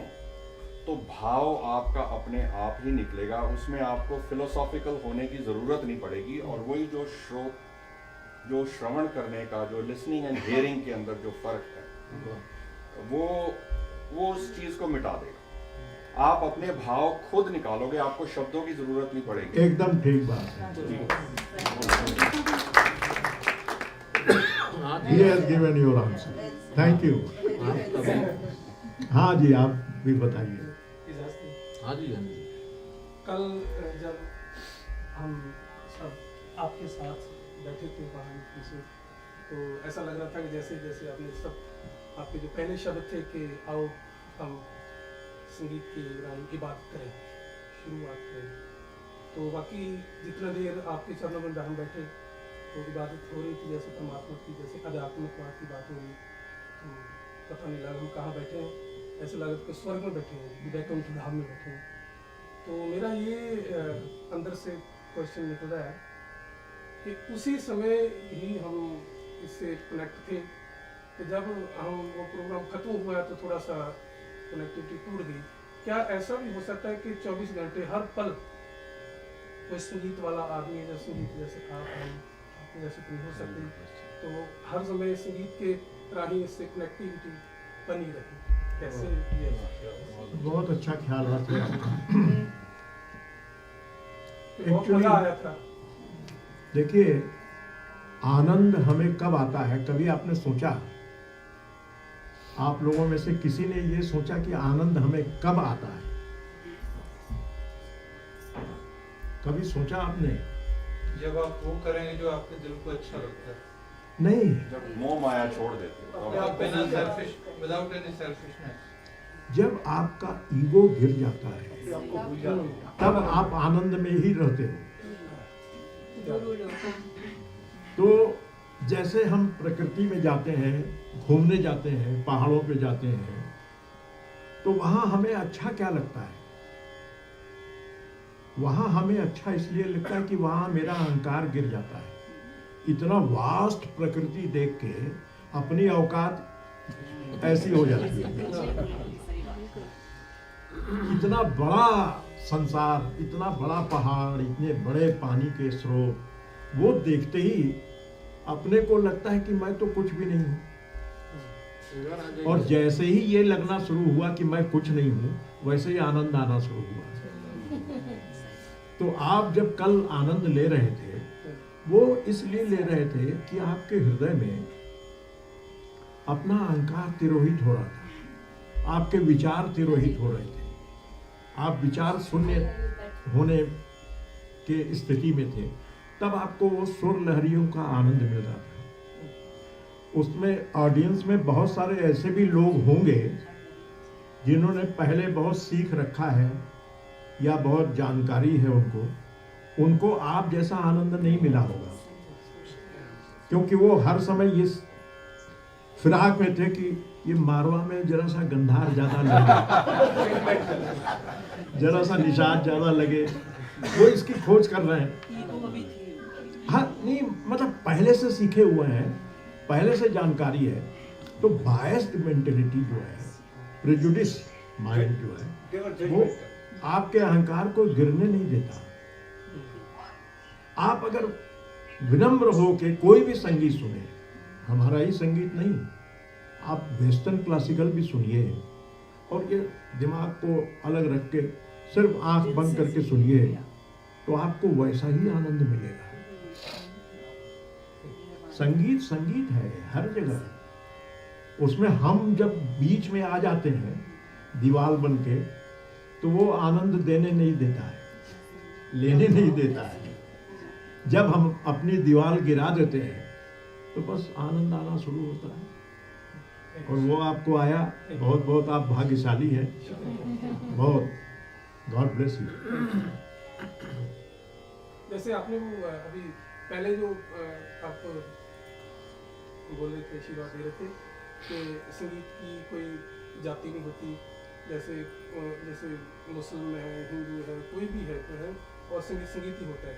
K: तो भाव आपका अपने आप ही निकलेगा। उसमें आपको फिलोसॉफिकल होने की ज़रूरत नहीं पड़ेगी। और वही जो श्रवण करने का, जो लिसनिंग एंड हियरिंग के अंदर जो फ़र्क है, वो उस चीज़ को मिटा देगा। आप अपने भाव खुद निकालोगे, आपको शब्दों की ज़रूरत नहीं पड़ेगी।
C: एकदम ठीक बात है। He has given your answer. Thank you. हाँ जी, आप भी बताइए।
F: हाँ जी, हाँ जी।
L: कल जब हम सब आपके साथ बैठे थे वहाँ से, तो ऐसा लग रहा था कि जैसे जैसे आपने सब आपके जो पहले शब्द थे कि आओ हम संगीत की गान की बात करें, शुरुआत करें, तो बाकी जितना देर आपके चरणों में हम बैठे तो इबादत हो रही थी जैसे परमात्मा की, जैसे आध्यात्मिकवाद की बात हो रही, तो पता नहीं लगा हम कहाँ बैठे हैं, ऐसे लगा कि स्वर्ग में बैठे हैं, वैकुंठ धाम में बैठे हैं। तो मेरा ये अंदर से क्वेश्चन निकल रहा है कि उसी समय ही हम इससे कनेक्ट थे कि जब हम वो प्रोग्राम खत्म हुआ तो थोड़ा सा कनेक्टिविटी टूट गई। क्या ऐसा भी हो सकता है कि 24 घंटे हर पल कोई संगीत वाला आदमी है, संगीत जैसे आप हम आपके जैसे तो नहीं हो सकते, तो हर समय संगीत के राही इससे कनेक्टिविटी बनी रही, कैसे ये
C: बहुत अच्छा ख्याल रखते हैं।
L: बहुत मजा आया था।
C: देखिए, आनंद हमें कब आता है, कभी आपने सोचा, आप लोगों में से किसी ने ये सोचा कि आनंद हमें कब आता है? कभी सोचा आपने?
D: जब आप वो करेंगे जो आपके दिल को अच्छा लगता है।
C: नहीं,
K: जब मोह माया छोड़ देते हो
D: बिना सेल्फिश, विदाउट एनी सेल्फिशनेस।
C: जब आपका ईगो गिर जाता है तब आप आनंद में ही रहते हो। तो जैसे हम प्रकृति में जाते हैं, घूमने जाते हैं, पहाड़ों पे जाते हैं, तो वहां हमें अच्छा क्या लगता है? वहां हमें अच्छा इसलिए लगता है कि वहां मेरा अहंकार गिर जाता है। इतना वास्ट प्रकृति देख के अपनी औकात ऐसी हो जाती है। इतना बड़ा संसार, इतना बड़ा पहाड़, इतने बड़े पानी के स्रोत, वो देखते ही अपने को लगता है कि मैं तो कुछ भी नहीं हूं। और जैसे ही ये लगना शुरू हुआ कि मैं कुछ नहीं हूं, वैसे ही आनंद आना शुरू हुआ। तो आप जब कल आनंद ले रहे थे, वो इसलिए ले रहे थे कि आपके हृदय में अपना अहंकार तिरोहित हो रहा था, आपके विचार तिरोहित हो रहे थे, आप विचार शून्य होने के स्थिति में थे। तब आपको वो सुर लहरियों का आनंद मिल रहा था। उसमें ऑडियंस में बहुत सारे ऐसे भी लोग होंगे जिन्होंने पहले बहुत सीख रखा है या बहुत जानकारी है उनको आप जैसा आनंद नहीं मिला होगा, क्योंकि वो हर समय इस फिराक में थे कि ये मारवा में जरा सा गंधार ज्यादा लगे, जरा सा निशान ज्यादा लगे, वो इसकी खोज कर रहे हैं। हाँ, नहीं मतलब पहले से सीखे हुए हैं, पहले से जानकारी है। तो बायस्ड मेंटेलिटी जो है, प्रेजुडिस माइंड जो है, वो आपके अहंकार को गिरने नहीं देता। आप अगर विनम्र हो के कोई भी संगीत सुने, हमारा ही संगीत नहीं, आप वेस्टर्न क्लासिकल भी सुनिए और ये दिमाग को अलग रख के सिर्फ आंख बंद करके सुनिए, तो आपको वैसा ही आनंद मिलेगा। संगीत संगीत है हर जगह। उसमें हम जब बीच में आ जाते हैं दीवार बन के, तो वो आनंद देने नहीं देता है, लेने नहीं देता है। जब हम अपनी दीवार गिरा देते हैं तो बस आनंद आना शुरू होता है, और वो आपको आया। बहुत बहुत आप भाग्यशाली हैं, बहुत। God bless you.
L: जैसे आपने वो अभी पहले जो आप बोल रहे थे, आशीर्वाद दे रहे थे कि संगीत की कोई जाति नहीं होती, जैसे मुस्लिम है, हिंदू है, कोई भी है तो है, और संगीत ही होता है।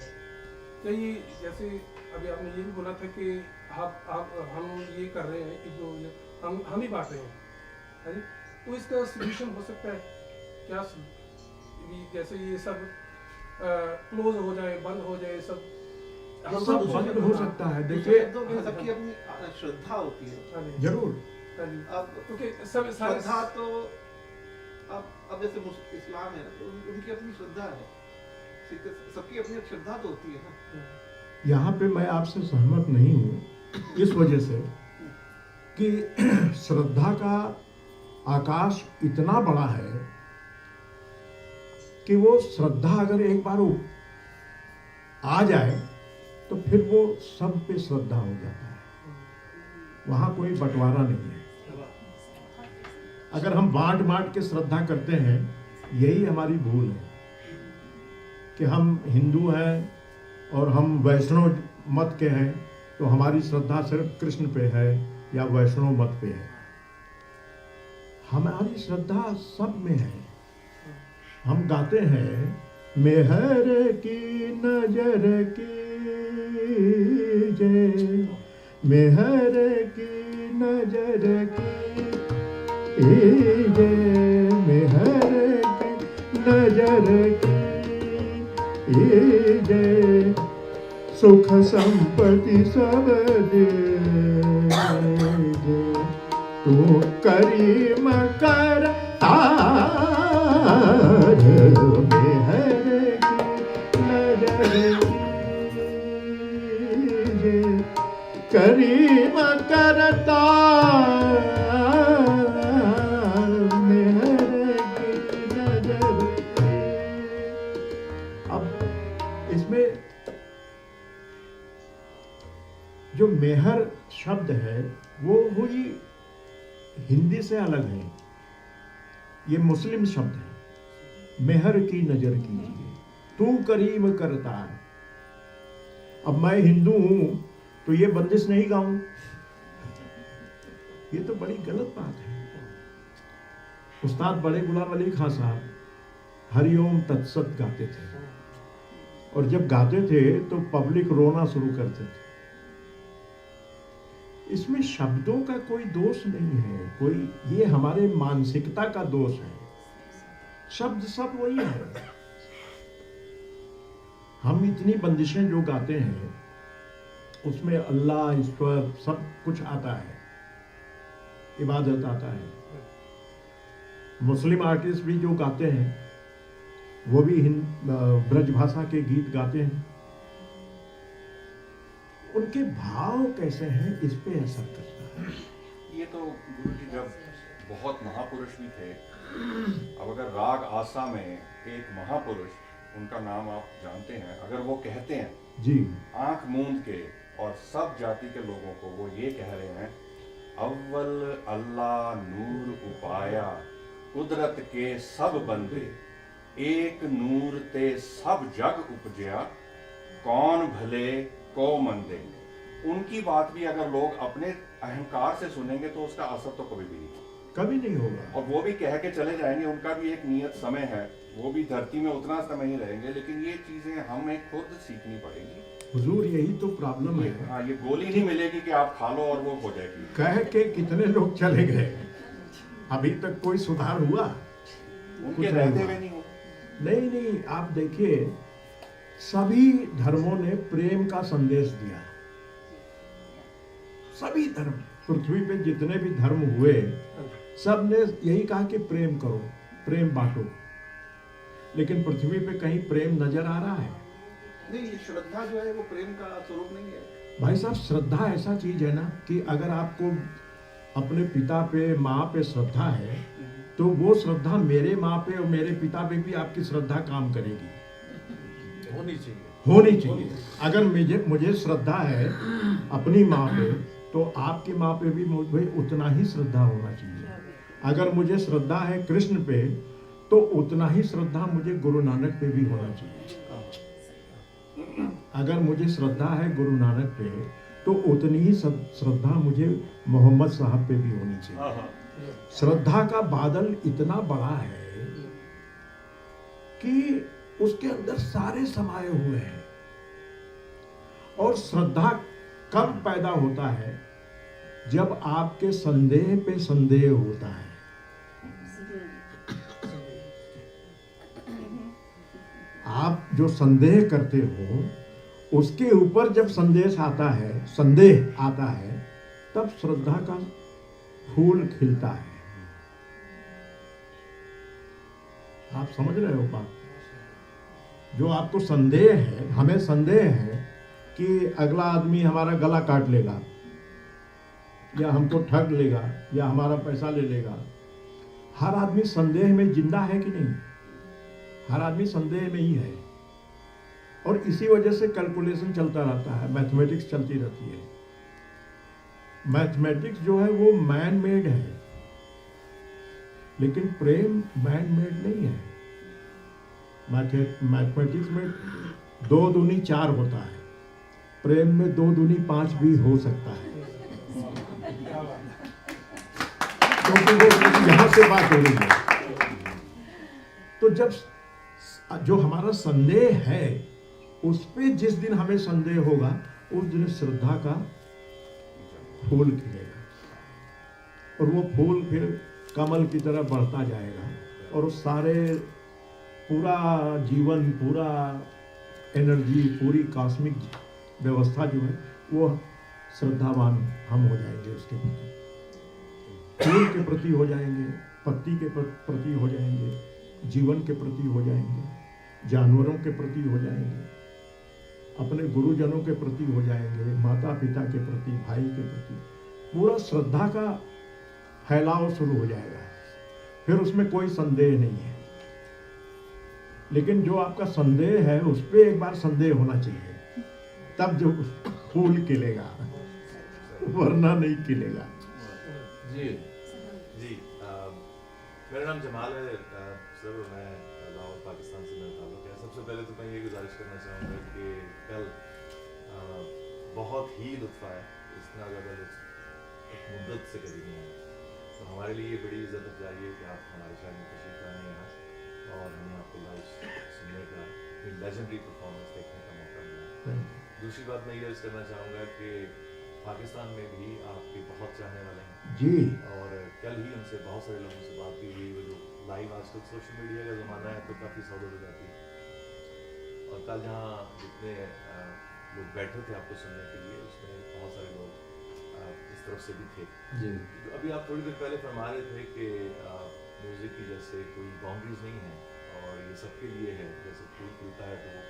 L: क्या ये जैसे अभी आपने ये भी बोला था कि हम ये कर रहे हैं कि जो हम ही बांट रहे हैं, है जी? तो इसका सोल्यूशन हो सकता है क्या? जैसे ये सब क्लोज हो जाए, बंद हो जाए, सब
C: बंद हो सकता है। देखिए,
E: सबकी अपनी श्रद्धा होती है।
C: जरूर।
E: अब श्रद्धा तो अब जैसे इस्लाम है तो उनकी अपनी श्रद्धा है, सबकी अपनी श्रद्धा तो होती है ना।
C: यहाँ पे मैं आपसे सहमत नहीं हूँ, इस वजह से कि श्रद्धा का आकाश इतना बड़ा है कि वो श्रद्धा अगर एक बार आ जाए तो फिर वो सब पे श्रद्धा हो जाता है, वहां कोई बंटवारा नहीं है। अगर हम बांट बांट के श्रद्धा करते हैं, यही हमारी भूल है कि हम हिंदू हैं और हम वैष्णव मत के हैं तो हमारी श्रद्धा सिर्फ कृष्ण पे है या वैष्णव मत पे है। हमारी श्रद्धा सब में है। हम गाते हैं मेहर की नजर की जय, मेहर की नजर की जय, मेहर की नजर की जय, सुख संपत्ति सब दे दे, तू करीम कर तार, मेहर की नजर कीजे, करीम करता मेहर की नजर। अब इसमें जो मेहर शब्द है वो हुई हिंदी से अलग है। ये मुस्लिम शब्द है। मेहर की नजर कीजिए, तू करीम करता है। अब मैं हिंदू हूं तो ये बंदिश नहीं गाऊं, ये तो बड़ी गलत बात है। उस्ताद बड़े गुलाम अली खां साहब हरिओम तत्सत गाते थे, और जब गाते थे तो पब्लिक रोना शुरू करते थे। इसमें शब्दों का कोई दोष नहीं है, कोई ये हमारे मानसिकता का दोष है। शब्द सब वही है। हम इतनी बंदिशें जो गाते हैं उसमें अल्लाह, ईश्वर सब कुछ आता है, इबादत आता है। मुस्लिम आर्टिस्ट भी जो गाते हैं वो भी ब्रज भाषा के गीत गाते हैं। उनके भाव कैसे हैं इस पे असर करता है।
K: ये तो गुरु जी जब बहुत महापुरुष भी थे, अब अगर राग आसा में एक महापुरुष, उनका नाम आप जानते हैं, अगर वो कहते हैं
C: जी,
K: आंख मूंद के और सब जाति के लोगों को वो ये कह रहे हैं, अव्वल अल्लाह नूर उपाया, कुदरत के सब बंदे, एक नूर ते सब जग उपजया, कौन भले को मंदे। उनकी बात भी अगर लोग अपने अहंकार से सुनेंगे तो उसका असर तो कभी भी नहीं होगा,
C: कभी नहीं होगा।
K: और वो भी कह के चले जाएंगे, उनका भी एक नियत समय है, वो भी धरती में उतना समय ही रहेंगे, लेकिन ये चीजें हमें खुद सीखनी पड़ेगी।
C: हुजूर यही तो प्रॉब्लम है।
K: हाँ, ये गोली नहीं मिलेगी कि आप खा लो और वो हो जाएगी।
C: कह के कितने लोग चले गए, अभी तक कोई सुधार हुआ?
K: उनके रहते हुए नहीं हुआ।
C: नहीं, आप देखिए सभी धर्मों ने प्रेम का संदेश दिया। सभी धर्म, पृथ्वी पे जितने भी धर्म हुए, सब ने यही कहा कि प्रेम करो, प्रेम बांटो। लेकिन पृथ्वी पे कहीं प्रेम नजर आ रहा है?
E: नहीं, ये श्रद्धा जो है वो प्रेम का स्वरूप नहीं है
C: भाई साहब। श्रद्धा ऐसा चीज है ना कि अगर आपको अपने पिता पे, माँ पे श्रद्धा है तो वो श्रद्धा मेरे माँ पे और मेरे पिता पे भी आपकी श्रद्धा काम करेगी, होनी चाहिए। अगर मुझे श्रद्धा है अपनी माँ पे तो आपकी माँ पे भी मुझे उतना ही श्रद्धा होना चाहिए। अगर मुझे श्रद्धा है कृष्ण पे तो उतना ही श्रद्धा मुझे गुरु नानक पे भी होना चाहिए। अगर मुझे श्रद्धा है गुरु नानक पे तो उतनी ही श्रद्धा मुझे मोहम्मद साहब पे भी होनी चाहिए। श्रद्धा का बादल इतना बड़ा है कि उसके अंदर सारे समाये हुए हैं। और श्रद्धा कब पैदा होता है? जब आपके संदेह पे संदेह होता है। आप जो संदेह करते हो उसके ऊपर जब संदेह आता है तब श्रद्धा का फूल खिलता है। आप समझ रहे हो बात? जो आपको संदेह है, हमें संदेह है कि अगला आदमी हमारा गला काट लेगा या हमको ठग लेगा या हमारा पैसा ले लेगा। हर आदमी संदेह में जिंदा है कि नहीं? हर आदमी संदेह में ही है। और इसी वजह से कैलकुलेशन चलता रहता है, मैथमेटिक्स चलती रहती है। मैथमेटिक्स जो है वो मैन मेड है, लेकिन प्रेम मैन मेड नहीं है। मैथमेटिक्स में 2 दूनी 4 होता है, प्रेम में 2 दूनी 5 भी हो सकता है, क्योंकि वो यहाँ से बात हो रही है। तो जब जो हमारा संदेह है उस पे जिस दिन हमें संदेह होगा उस दिन श्रद्धा का फूल खिलेगा और वो फूल फिर कमल की तरह बढ़ता जाएगा और उस सारे पूरा जीवन, पूरा एनर्जी, पूरी कॉस्मिक व्यवस्था जो है वो श्रद्धावान हम हो जाएंगे, उसके प्रति, फूल के प्रति हो जाएंगे, पत्ती के प्रति हो जाएंगे, जीवन के प्रति हो जाएंगे, जानवरों के प्रति हो जाएंगे, अपने गुरुजनों के प्रति हो जाएंगे, माता पिता के प्रति, भाई के प्रति, पूरा श्रद्धा का फैलाव शुरू हो जाएगा। फिर उसमें कोई संदेह नहीं है। लेकिन जो आपका संदेह है उस पर एक बार संदेह होना चाहिए, तब जो फूल खिलेगा, वरना नहीं खिलेगा।
M: जी जी मेरा नाम जमाल है सर, मैं लाहौर पाकिस्तान से मेरा ताल्लुक है। सबसे पहले तो मैं ये गुजारिश करना चाहूँगा कि कल बहुत ही लुत्फ आया, इतना ज़्यादा लुत्फ एक मुद्दत से कभी नहीं आया। तो हमारे लिए ये बड़ी इज़्ज़त अफजाई है कि आप हमारे शहर में तशरीफ़ लाए यहाँ और हमें आपको लाइव सुनने का, लेजेंडरी परफॉर्मेंस देखने का मौका मिला। दूसरी बात मैं ये अर्ज़ करना चाहूँगा कि पाकिस्तान में भी आपके बहुत चाहने वाले हैं
C: जी,
M: और कल ही उनसे बहुत सारे लोगों से बात भी हुई। वो जो लाइव आजकल सोशल मीडिया का ज़माना है तो काफ़ी सहूलत हो जाती है। और कल जहाँ जितने लोग बैठे थे आपको सुनने के लिए, उसमें बहुत सारे लोग इस तरफ से भी थे
F: जी।
M: तो अभी आप थोड़ी देर पहले फरमा रहे थे कि म्यूज़िक की जैसे कोई बाउंड्रीज नहीं है और ये सबके लिए है, जैसे फूल खिलता है तो वो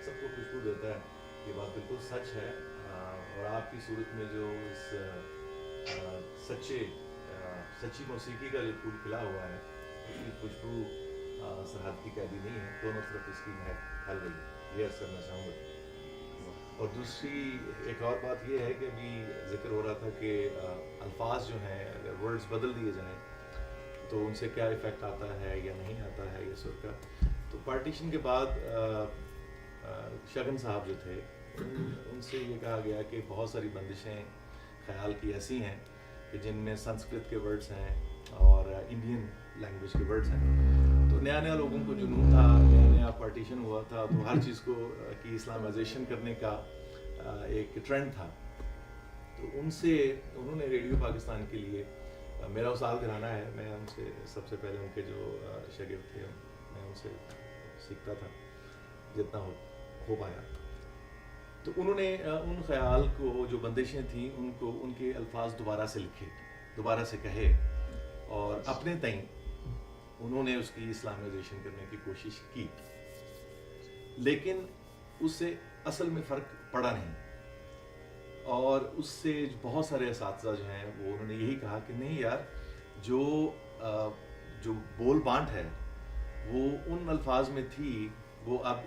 M: सबको खुशबू देता है। ये बात बिल्कुल सच है। और आपकी सूरत में जो इस सच्ची मौसीकी का जो फूल खिला हुआ है, उसकी खुशबू सरहद की कैदी नहीं है, दोनों तरफ इसकी महक फैल रही है, ये अर्ज़ करना चाहूँगा। और दूसरी एक और बात ये है कि अभी जिक्र हो रहा था कि अल्फाज जो हैं अगर वर्ड्स बदल दिए जाएं तो उनसे क्या इफ़ेक्ट आता है या नहीं आता है ये सुर का। तो पार्टीशन के बाद शगन साहब जो थे उनसे ये कहा गया कि बहुत सारी बंदिशें ख्याल की ऐसी हैं कि जिनमें संस्कृत के वर्ड्स हैं और इंडियन लैंग्वेज के वर्ड्स हैं। तो नया नया लोगों को जुनून था, नया नया पार्टीशन हुआ था, तो हर चीज़ को की इस्लामाइजेशन करने का एक ट्रेंड था। तो उन्होंने रेडियो पाकिस्तान के लिए, मेरा उस साल घराना है, मैं उनसे सबसे पहले उनके जो शागिर्द थे मैं उनसे सीखता था जितना हो पाया। तो उन्होंने उन ख्याल को, जो बंदिशें थीं, उनको उनके अल्फाज दोबारा से लिखे, दोबारा से कहे और अपने तय उन्होंने उसकी इस्लामाइजेशन करने की कोशिश की, लेकिन उससे असल में फ़र्क पड़ा नहीं। और उससे बहुत सारे असातिज़ा जो हैं वो उन्होंने यही कहा कि नहीं यार, जो बोल बांट है वो उन अल्फाज में थी, वो अब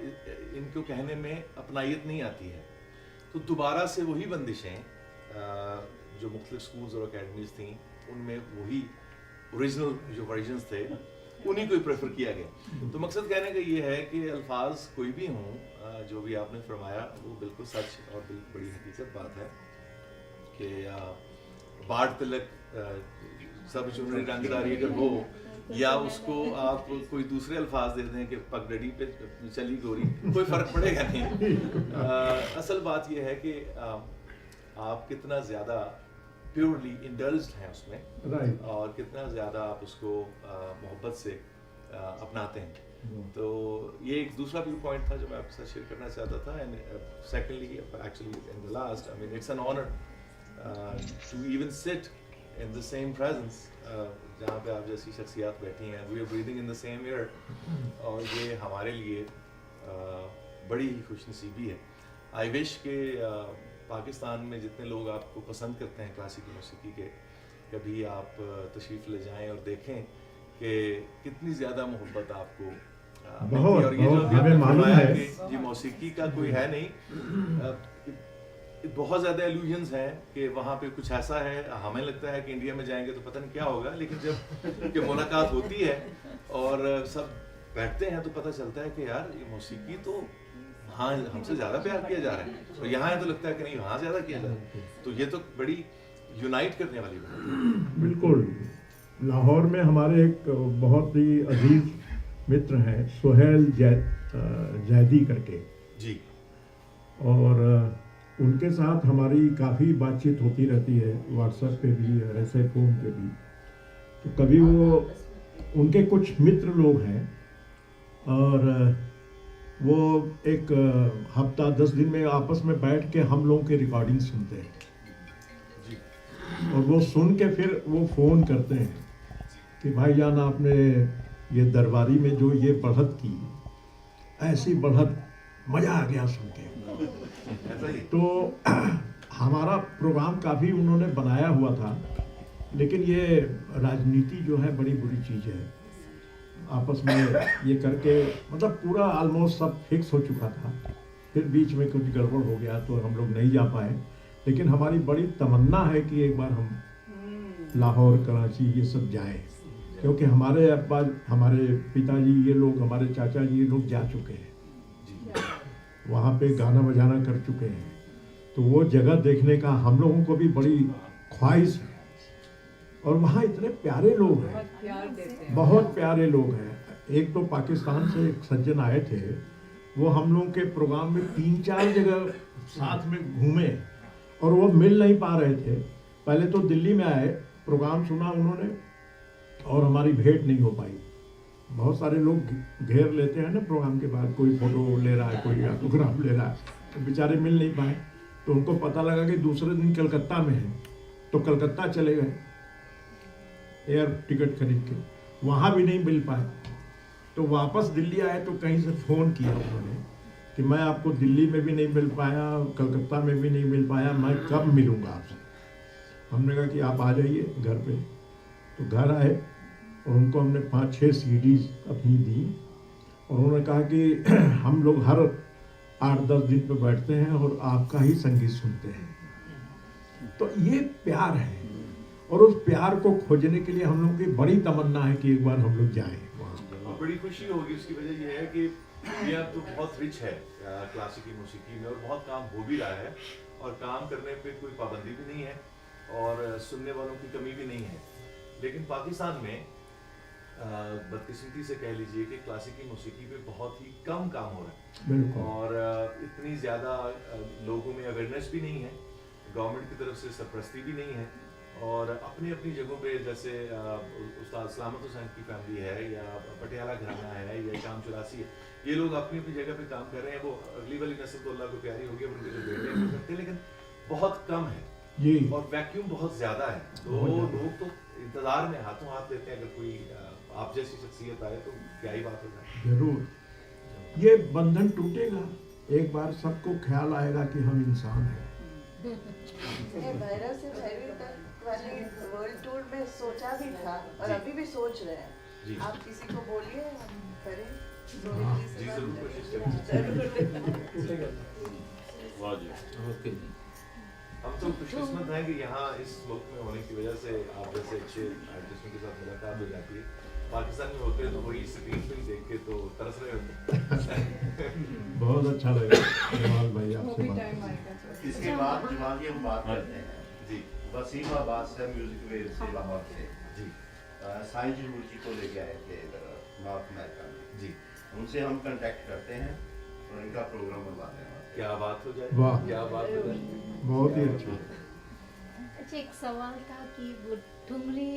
M: इनको कहने में अपनायत नहीं आती है। तो दोबारा से वही बंदिशें जो मुख्तलिफ स्कूल्स और अकेडमीज़ थी उनमें वही ओरिजिनल जो वर्जन्स थे उन्हीं को ही प्रेफर किया गया। तो मकसद कहने का ये है कि अल्फाज कोई भी हों, जो भी आपने फरमाया वो बिल्कुल सच और बड़ी हकीकत बात है कि बाट तिलक सब चुनरी रंगदारी अगर हो, या उसको आप कोई दूसरे अल्फाज दे दें कि पगडंडी पे चली गोरी, कोई फ़र्क पड़ेगा नहीं। असल बात यह है कि आप कितना ज़्यादा प्योरली इंडल्ज्ड हैं उसमें और कितना ज़्यादा आप उसको मोहब्बत से अपनाते हैं। तो ये एक दूसरा व्यू पॉइंट था जो मैं आपके साथ शेयर करना चाहता था। And secondly actually in the last, I mean it's an honour to even sit in the same presence जहाँ पे आप जैसी शख्सियात बैठी हैं, we are breathing in the same air, और ये हमारे लिए बड़ी ही खुशनसीबी है। आई विश के पाकिस्तान में जितने लोग आपको पसंद करते हैं क्लासिकल मौसीकी के, कभी आप तशरीफ़ ले जाएं और देखें कि कितनी ज़्यादा मोहब्बत आपको
C: बहुत,
M: और ये जो
C: हमें मालूम है
M: कि ये मौसीकी का कोई है नहीं, बहुत ज़्यादा एल्यूजन्स हैं कि वहाँ पे कुछ ऐसा है, हमें लगता है कि इंडिया में जाएंगे तो पता नहीं क्या होगा, लेकिन जब मुलाकात होती है और सब बैठते हैं तो पता चलता है कि यार ये मौसीकी तो हाँ हमसे ज़्यादा प्यार किया जा रहा है, और यहाँ है तो लगता है कि नहीं वहाँ ज़्यादा किया जा रहा है। तो ये तो बड़ी यूनाइट करने वाली बात है।
C: बिल्कुल। लाहौर में हमारे एक बहुत ही अजीज मित्र हैं, सुहेल जैदी करके
M: जी,
C: और उनके साथ हमारी काफ़ी बातचीत होती रहती है, व्हाट्सएप पे भी और ऐसे फ़ोन पे भी। तो कभी वो उनके कुछ मित्र लोग हैं और वो एक हफ्ता 10 दिन में आपस में बैठ के हम लोगों की रिकॉर्डिंग सुनते हैं
M: जी,
C: और वो सुन के फिर वो फ़ोन करते हैं कि भाईजान आपने ये दरबारी में जो ये बढ़त की, ऐसी बढ़त, मज़ा आ गया सुन के।
M: ऐसा ही।
C: तो हमारा प्रोग्राम काफ़ी उन्होंने बनाया हुआ था, लेकिन ये राजनीति जो है बड़ी बुरी चीज़ है। आपस में ये करके मतलब पूरा ऑलमोस्ट सब फिक्स हो चुका था, फिर बीच में कुछ गड़बड़ हो गया तो हम लोग नहीं जा पाए। लेकिन हमारी बड़ी तमन्ना है कि एक बार हम लाहौर, कराची ये सब जाएं, क्योंकि हमारे अब्बा, हमारे पिताजी, ये लोग, हमारे चाचा जी, ये लोग जा चुके हैं वहाँ पे, गाना बजाना कर चुके हैं। तो वो जगह देखने का हम लोगों को भी बड़ी ख्वाहिश है। और वहाँ इतने प्यारे लोग हैं, बहुत प्यारे लोग हैं। एक तो पाकिस्तान से एक सज्जन आए थे, वो हम लोगों के प्रोग्राम में 3-4 जगह साथ में घूमे और वो मिल नहीं पा रहे थे। पहले तो दिल्ली में आए, प्रोग्राम सुना उन्होंने और हमारी भेंट नहीं हो पाई। बहुत सारे लोग घेर लेते हैं ना प्रोग्राम के बाद, कोई फोटो ले रहा है, कोई ऑटोग्राफ ले रहा है, तो बेचारे मिल नहीं पाए। तो उनको पता लगा कि दूसरे दिन कलकत्ता में है, तो कलकत्ता चले गए एयर टिकट खरीद के, वहाँ भी नहीं मिल पाए। तो वापस दिल्ली आए तो कहीं से फ़ोन किया उन्होंने कि मैं आपको दिल्ली में भी नहीं मिल पाया, कलकत्ता में भी नहीं मिल पाया, मैं कब मिलूँगा आपसे। हमने कहा कि आप आ जाइए घर पे। तो घर आए और उनको हमने 5-6 CDs अपनी दी और उन्होंने कहा कि हम लोग हर 8-10 दिन पे बैठते हैं और आपका ही संगीत सुनते हैं। तो ये प्यार है और उस प्यार को खोजने के लिए हम लोगों की बड़ी तमन्ना है कि एक बार हम लोग जाएं वहाँ।
M: और बड़ी खुशी होगी। उसकी वजह यह है कि ये अब तो बहुत रिच है क्लासिकी मौसीकी में, और बहुत काम हो भी रहा है, और काम करने पे कोई पाबंदी भी नहीं है और सुनने वालों की कमी भी नहीं है। लेकिन पाकिस्तान में बदकिस्मती से कह लीजिए कि क्लासिकी मौसीकी पे बहुत ही कम काम हो रहा है और इतनी ज़्यादा लोगों में अवेयरनेस भी नहीं है, गवर्नमेंट की तरफ से सरपरस्ती भी नहीं है। और अपनी अपनी जगहों पे जैसे उस्ताद सलामत हुसैन की फैमिली है या पटियाला घराना है या शाम 84 है, ये लोग अपनी अपनी जगह पे काम कर रहे हैं। वो अगली वाली नस्ल तो अल्लाह को प्यारी होगी, उनके जो बेटे हैं वो करते हैं, लेकिन बहुत कम है और वैक्यूम बहुत ज़्यादा है। तो लोग तो इंतज़ार में हाथों हाथ लेते हैं, अगर कोई आप जैसी शख्सियत आए तो क्या ही बात होता है।
C: जरूर ये बंधन टूटेगा, एक बार सबको ख्याल आएगा कि हम इंसान हैं।
B: भैरव से भैरवी तक वाले वर्ल्ड टूर में सोचा भी था और अभी भी सोच रहे हैं। आप किसी को बोलिए, हम करें।
M: जी जरूर कोशिश करेंगे।
F: वाह जी, ओके जी।
M: हम तो खुशकिस्मत हैं कि यहाँ इस मुल्क में होने की वजह से आप जैसे अच्छे आर्टिस्टों के साथ मुलाकात हो जाती है। पाकिस्तान में होते हैं तो वही स्क्रीन पे ही देख के तो तरस रहे होते।
C: बहुत अच्छा लगा जमाल भाई आपसे बात।
N: इसके बाद जमाल जी हम बात करते हैं जी वसीम अब्बास से म्यूजिक वेव से लाहौर से
M: जी
N: साईं जरूर जी को लेके आए थे नॉर्थ अमेरिका में
M: जी।
N: उनसे हम कांटेक्ट करते हैं और इनका प्रोग्राम बनवाते हैं।
M: क्या बात हो जाए,
C: वाह,
M: क्या बात हो जाए,
C: बहुत ही अच्छा।
H: अच्छा, एक सवाल था कि वो ठुमरी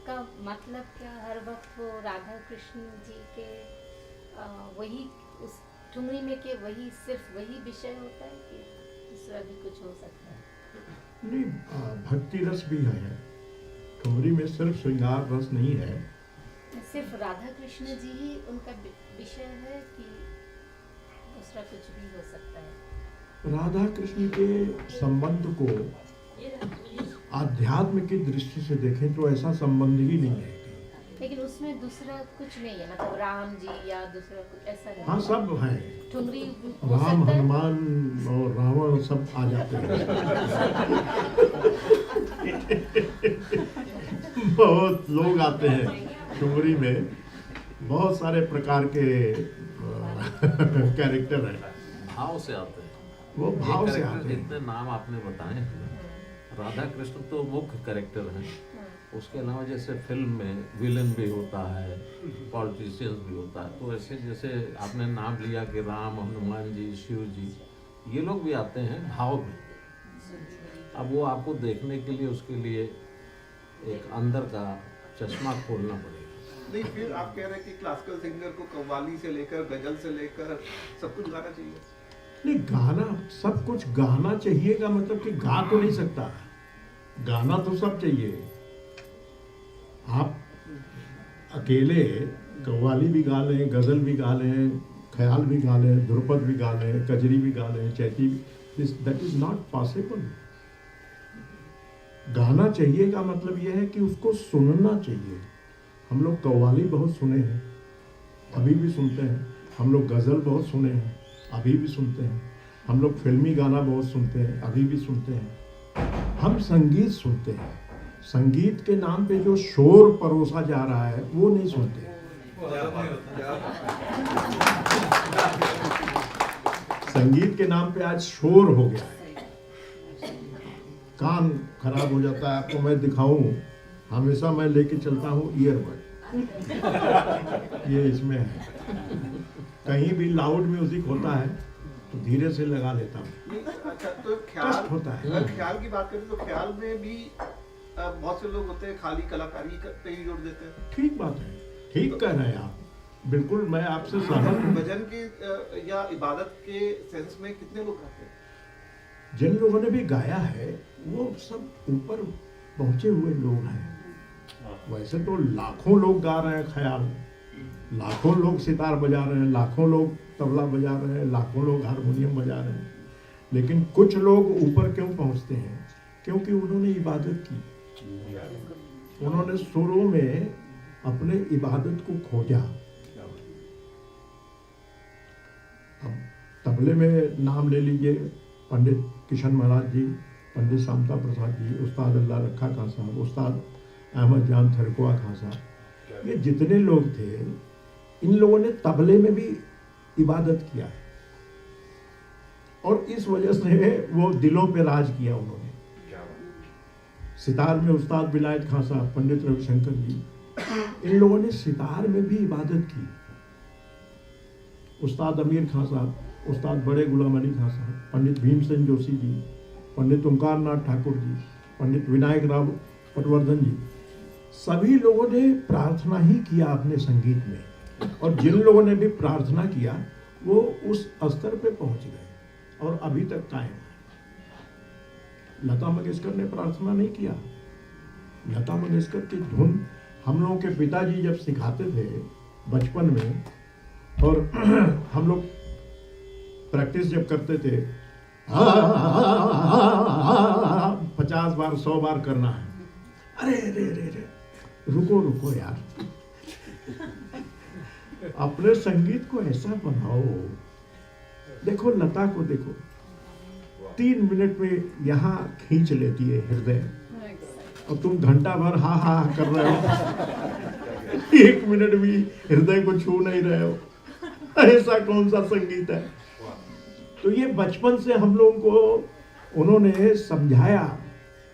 H: का मतलब क्या हर वक्त वो राधा कृष्ण जी के वही उस ठुमरी में के वही सिर्फ वही विषय होता है कि दूसरा भी कुछ हो सकता है?
C: नहीं, भक्ति रस भी है ठुमरी में, सिर्फ श्रृंगार रस नहीं है।
H: सिर्फ राधा कृष्ण जी ही उनका विषय है कि दूसरा कुछ भी हो सकता है?
C: राधा कृष्ण के संबंध को आध्यात्म की दृष्टि से देखें तो ऐसा संबंध ही नहीं है।
H: लेकिन उसमें दूसरा कुछ नहीं है, मतलब राम जी या दूसरा कुछ ऐसा नहीं?
C: हाँ, सब है।
H: ठुमरी
C: राम, हनुमान और रावण सब आ जाते हैं। बहुत लोग आते हैं ठुमरी में, बहुत सारे प्रकार के कैरेक्टर हैं।
F: भाव से आते हैं।
C: वो भाव
F: ये
C: से
F: character
C: आते हैं।
F: जितने नाम आपने बताए हैं, राधा कृष्ण तो मुख्य कैरेक्टर हैं, उसके अलावा जैसे फिल्म में विलन भी होता है, पॉलिटिशियंस भी होता है, तो ऐसे जैसे आपने नाम लिया कि राम, हनुमान जी, शिव जी, ये लोग भी आते हैं भाव में। अब वो आपको देखने के लिए उसके लिए एक अंदर का चश्मा खोलना पड़ेगा।
E: नहीं, फिर आप कह रहे हैं कि क्लासिकल सिंगर को कव्वाली से लेकर गजल से लेकर सब कुछ गाना चाहिए?
C: नहीं, गाना सब कुछ गाना चाहिए का मतलब कि गा तो नहीं सकता, गाना तो सब चाहिए। आप अकेले कव्वाली भी गा लें, गजल भी गा लें, ख्याल भी गा लें, ध्रुपद भी गा लें, कजरी भी गा लें, चैती भी, दैट इज नॉट पॉसिबल। गाना चाहिए का मतलब यह है कि उसको सुनना चाहिए। हम लोग कव्वाली बहुत सुने हैं, अभी भी सुनते हैं। हम लोग गज़ल बहुत सुने हैं, अभी भी सुनते हैं। हम लोग फिल्मी गाना बहुत सुनते हैं, अभी भी सुनते हैं। हम संगीत सुनते हैं। संगीत के नाम पे जो शोर परोसा जा रहा है वो नहीं सुनते। संगीत के नाम पे आज शोर हो गया है, कान खराब हो जाता है। आपको मैं दिखाऊं, हमेशा मैं लेके चलता हूँ ईयरबड, ये इसमें है। कहीं भी लाउड म्यूजिक होता है तो धीरे से लगा लेता हूँ।
E: अच्छा, तो ख्याल
C: होता है।
E: अगर ख्याल की बात करें तो ख्याल में भी बहुत से लोग होते हैं खाली कलाकारी पे ही जोड़ देते हैं।
C: ठीक बात है, ठीक कह रहे हैं आप, बिल्कुल मैं आपसे सहमत हूं।
E: भजन के या इबादत के सेंस में कितने लोग गाते हैं?
C: जिन लोगों ने भी गाया है वो सब ऊपर पहुंचे हुए लोग हैं। वैसे तो लाखों लोग गा रहे हैं ख्याल, लाखों लोग सितार बजा रहे हैं, लाखों लोग तबला बजा रहे हैं, लाखों लोग हारमोनियम बजा रहे हैं, लेकिन कुछ लोग ऊपर क्यों पहुंचते हैं? क्योंकि उन्होंने इबादत की, उन्होंने सुरों में अपने इबादत को खोजा। अब तबले में नाम ले लीजिए, पंडित किशन महाराज जी, पंडित शामता प्रसाद जी, उस्ताद अल्लाह रखा खां साहब, उस्ताद अहमद जान थरकुआ खां साहब, ये जितने लोग थे, इन लोगों ने तबले में भी इबादत किया है और इस वजह से वो दिलों पे राज किया उन्होंने। सितार में उस्ताद विलायत खां साहब, पंडित रविशंकर जी, इन लोगों ने सितार में भी इबादत की। उस्ताद अमीर खां साहब, उस्ताद बड़े गुलाम अली खां साहब, पंडित भीमसेन जोशी जी, पंडित ओंकार नाथ ठाकुर जी, पंडित विनायक राव पटवर्धन जी, सभी लोगों ने प्रार्थना ही किया अपने संगीत में, और जिन लोगों ने भी प्रार्थना किया वो उस स्तर पे पहुंच गए और अभी तक कायम है। लता मंगेशकर ने प्रार्थना नहीं किया। लता मंगेशकर की धुन हम लोगों के पिताजी जब सिखाते थे बचपन में, और हम लोग प्रैक्टिस जब करते थे, 50 बार 100 बार करना है। अरे रे रे रे, रुको रुको यार, अपने संगीत को ऐसा बनाओ। देखो लता को देखो, 3 मिनट में यहाँ खींच लेती है हृदय, और तुम घंटा भर हा हा कर रहे हो, 1 मिनट भी हृदय को छू नहीं रहे हो। ऐसा कौन सा संगीत है? तो ये बचपन से हम लोगों को उन्होंने समझाया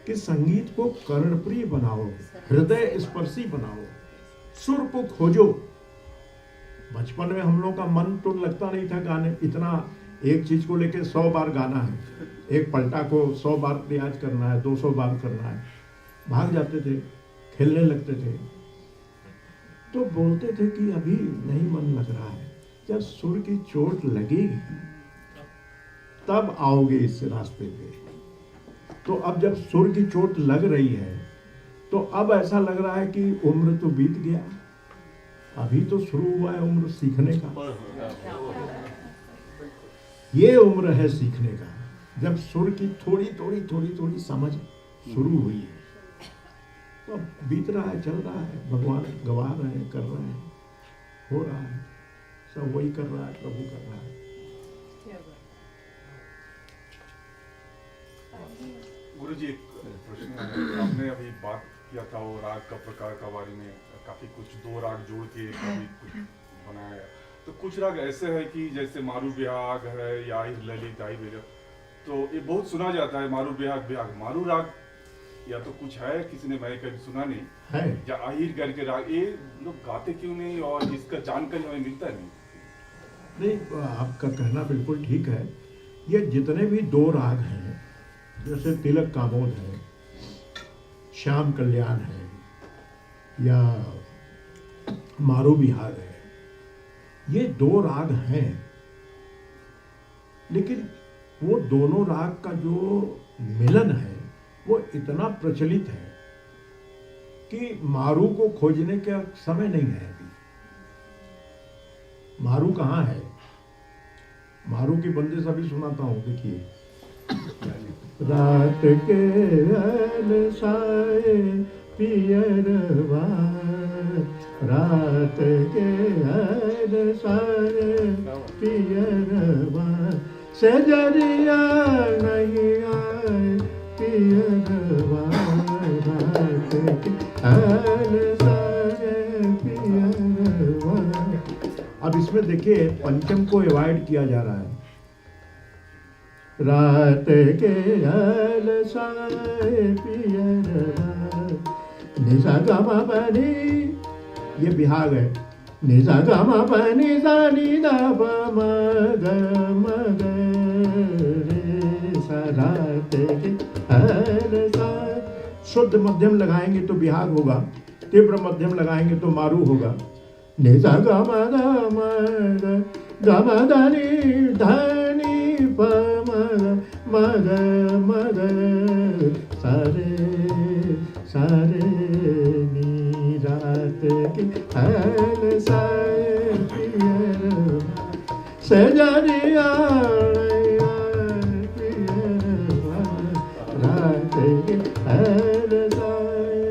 C: कि संगीत को कर्णप्रिय बनाओ, हृदय स्पर्शी बनाओ, सुर को खोजो। बचपन में हम लोग का मन तो लगता नहीं था गाने, इतना एक चीज को लेके 100 बार गाना है, एक पलटा को 100 बार रियाज करना है, 200 बार करना है। भाग जाते थे, खेलने लगते थे, तो बोलते थे कि अभी नहीं मन लग रहा है, जब सुर की चोट लगेगी तब आओगे इस रास्ते पे। तो अब जब सुर की चोट लग रही है तो अब ऐसा लग रहा है कि उम्र तो बीत गया, अभी तो शुरू हुआ है उम्र सीखने का। ये उम्र है सीखने का, जब सुर की थोड़ी समझ शुरू हुई है। तो अब बीत रहा है, चल रहा है, भगवान गवा रहे हैं, कर रहे हैं, हो रहा है, सब वही कर रहा है, प्रभु कर रहा है।
O: गुरुजी, एक प्रश्न है। आपने अभी बात किया था वो राग का प्रकार का बारे में, काफी कुछ 2 राग जोड़ के काफी कुछ बनाया। तो कुछ राग ऐसे है कि जैसे मारू बिहाग है या आहिर ललित आई बेरा, तो ये बहुत सुना जाता है मारू बिहाग बिहाग। मारू राग या तो कुछ है, किसी ने मैंने कभी सुना नहीं
C: है,
O: या आहिर करके राग, ये लोग गाते क्यों नहीं और इसका जानकारी हमें मिलता नहीं?
C: नहीं, आपका कहना बिल्कुल ठीक है। ये जितने भी दो राग हैं, जैसे तिलक कामोद है, श्याम कल्याण है या मारू बिहाग है, ये दो राग हैं, लेकिन वो दोनों राग का जो मिलन है वो इतना प्रचलित है कि मारू को खोजने का समय नहीं है अभी। मारू कहाँ है? मारू की बंदिश अभी सुनाता हूँ, देखिए। रात के अलसाए पियरवा, रात के अलसाए पियरवा, सजरिया नहीं आए पियरवा, रात के अलसाए पियरवा। अब इसमें देखिए पंचम को अवॉइड किया जा रहा है। रात के अलसाए पियरवा, निसा गमा बनी, ये बिहाग है। निसा गमा बनी सा नि दा प म ग म ग रे सा, रात के अलसाए। शुद्ध मध्यम लगाएंगे तो बिहाग होगा, तीव्र मध्यम लगाएंगे तो मारू होगा। निसा गमा ग म ग गम धनी धनी प म ग सारे सारे नी, रात के अलसाए पियरवा, सजरिया पियरवा, रात के अलसाए।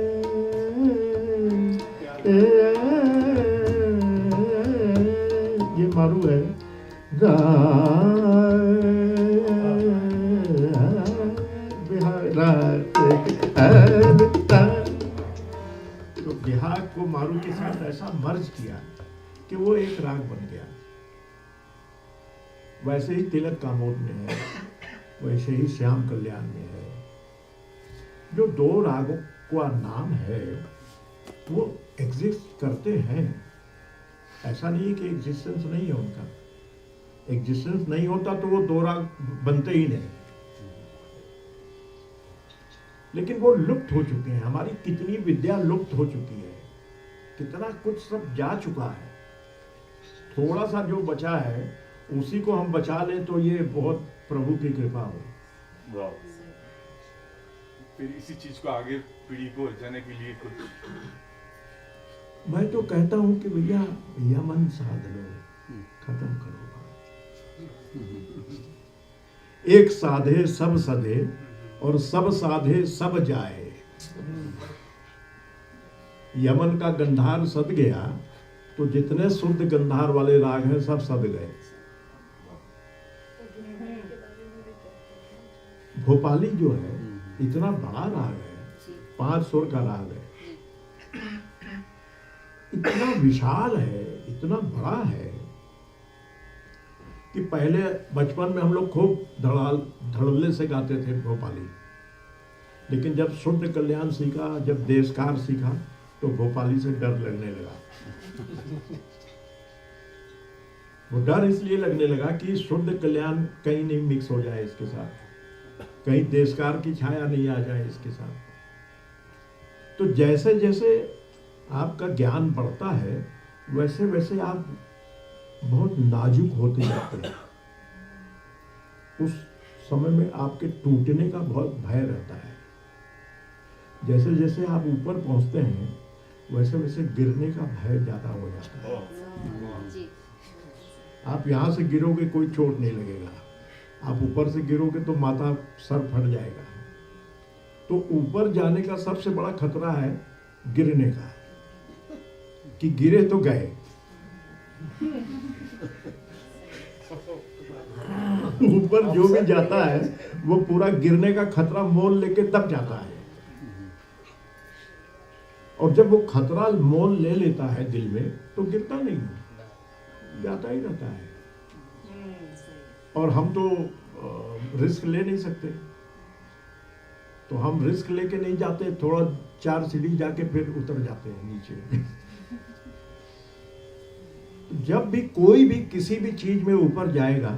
C: ये मारू है। तो बिहाग को मारू के साथ ऐसा मर्ज किया कि वो एक राग बन गया। वैसे ही तिलक कामोद में है, वैसे ही श्याम कल्याण में है। जो दो रागों का नाम है वो एग्जिस्ट करते हैं, ऐसा नहीं है कि एग्जिस्टेंस नहीं है उनका। एग्जिस्टेंस नहीं होता तो वो दो राग बनते ही नहीं, लेकिन वो लुप्त हो चुके हैं। हमारी कितनी विद्या लुप्त हो चुकी है, कितना कुछ सब जा चुका है। थोड़ा सा जो बचा है उसी को हम बचा लें तो ये बहुत प्रभु की कृपा हो।
O: फिर इसी चीज को आगे पीढ़ी को जाने के लिए कुछ,
C: मैं तो कहता हूं कि भैया यमन साध लो, खत्म करो बात। एक साधे सब सधे और सब साधे सब जाए। यमन का गंधार सद गया तो जितने शुद्ध गंधार वाले राग हैं सब सद गए। भोपाली जो है इतना बड़ा राग है, 5 सुर का राग है, इतना विशाल है, इतना बड़ा है कि पहले बचपन में हम लोग खूब धड़ल्ले से गाते थे भोपाली, लेकिन जब शुद्ध कल्याण सीखा, जब देशकार सीखा तो भोपाली से डर लगने लगा। वो डर इसलिए लगने लगा कि शुद्ध कल्याण कहीं नहीं मिक्स हो जाए इसके साथ, कहीं देशकार की छाया नहीं आ जाए इसके साथ। तो जैसे जैसे आपका ज्ञान बढ़ता है वैसे वैसे आप बहुत नाजुक होते जाते हैं। उस समय में आपके टूटने का बहुत भय रहता है। जैसे जैसे आप ऊपर पहुंचते हैं वैसे वैसे गिरने का भय ज्यादा हो जाता है। आप यहाँ से गिरोगे कोई चोट नहीं लगेगा, आप ऊपर से गिरोगे तो माथा सर फट जाएगा। तो ऊपर जाने का सबसे बड़ा खतरा है गिरने का, कि गिरे तो गए। ऊपर जो भी जाता है वो पूरा गिरने का खतरा मोल लेके तब जाता है, और जब वो खतरा मोल ले लेता है दिल में तो गिरता नहीं है। जाता ही रहता है। और हम तो रिस्क ले नहीं सकते, तो हम रिस्क लेके नहीं जाते, थोड़ा 4 सीढ़ी जाके फिर उतर जाते हैं नीचे। जब भी कोई भी किसी भी चीज में ऊपर जाएगा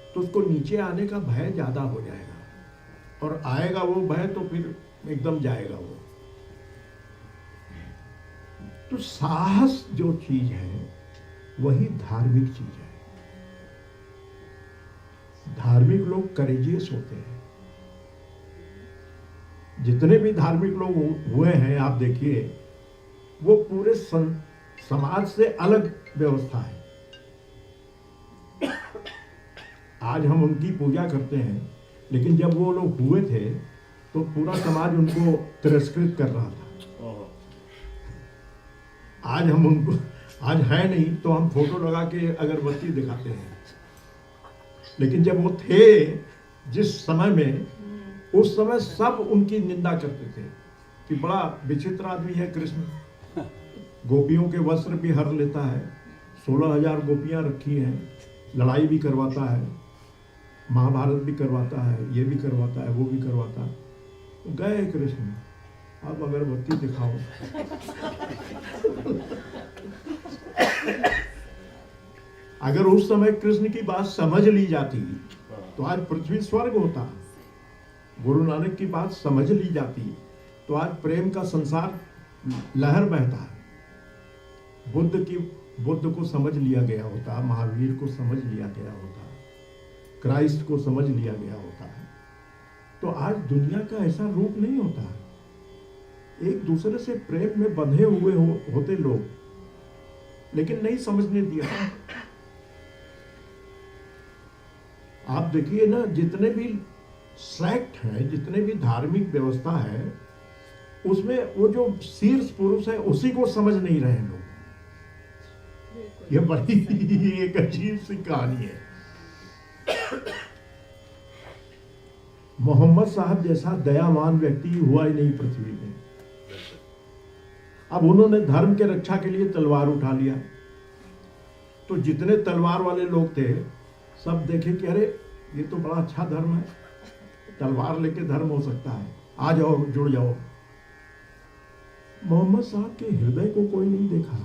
C: तो उसको नीचे आने का भय ज्यादा हो जाएगा, और आएगा वो भय तो फिर एकदम जाएगा वो। तो साहस जो चीज है वही धार्मिक चीज है। धार्मिक लोग करेजियस होते हैं। जितने भी धार्मिक लोग हुए हैं आप देखिए, वो पूरे समाज से अलग व्यवस्था है। आज हम उनकी पूजा करते हैं, लेकिन जब वो लोग हुए थे तो पूरा समाज उनको तिरस्कृत कर रहा था। आज हम उनको, आज है नहीं तो हम फोटो लगा के अगरबत्ती दिखाते हैं, लेकिन जब वो थे जिस समय में, उस समय सब उनकी निंदा करते थे कि बड़ा विचित्र आदमी है कृष्ण, गोपियों के वस्त्र भी हर लेता है, 16,000 गोपियां रखी हैं, लड़ाई भी करवाता है, महाभारत भी करवाता है, ये भी करवाता है, वो भी करवाता है। तो गए कृष्ण, अब अगरबत्ती दिखाओ। अगर उस समय कृष्ण की बात समझ ली जाती तो आज पृथ्वी स्वर्ग होता। गुरु नानक की बात समझ ली जाती तो आज प्रेम का संसार लहर बहता है। बुद्ध को समझ लिया गया होता, महावीर को समझ लिया गया होता, क्राइस्ट को समझ लिया गया होता है, तो आज दुनिया का ऐसा रूप नहीं होता। एक दूसरे से प्रेम में बंधे हुए होते लोग, लेकिन नहीं समझने दिया। आप देखिए ना, जितने भी सेक्ट हैं, जितने भी धार्मिक व्यवस्था है, उसमें वो जो शीर्ष पुरुष है उसी को समझ नहीं रहे लोग। ये बड़ी एक अजीब सी कहानी है। मोहम्मद साहब जैसा दयावान व्यक्ति हुआ ही नहीं पृथ्वी में। अब उन्होंने धर्म के रक्षा के लिए तलवार उठा लिया, तो जितने तलवार वाले लोग थे सब देखे कि अरे ये तो बड़ा अच्छा धर्म है, तलवार लेके धर्म हो सकता है, आ जाओ जुड़ जाओ। मोहम्मद साहब के हृदय को कोई नहीं देखा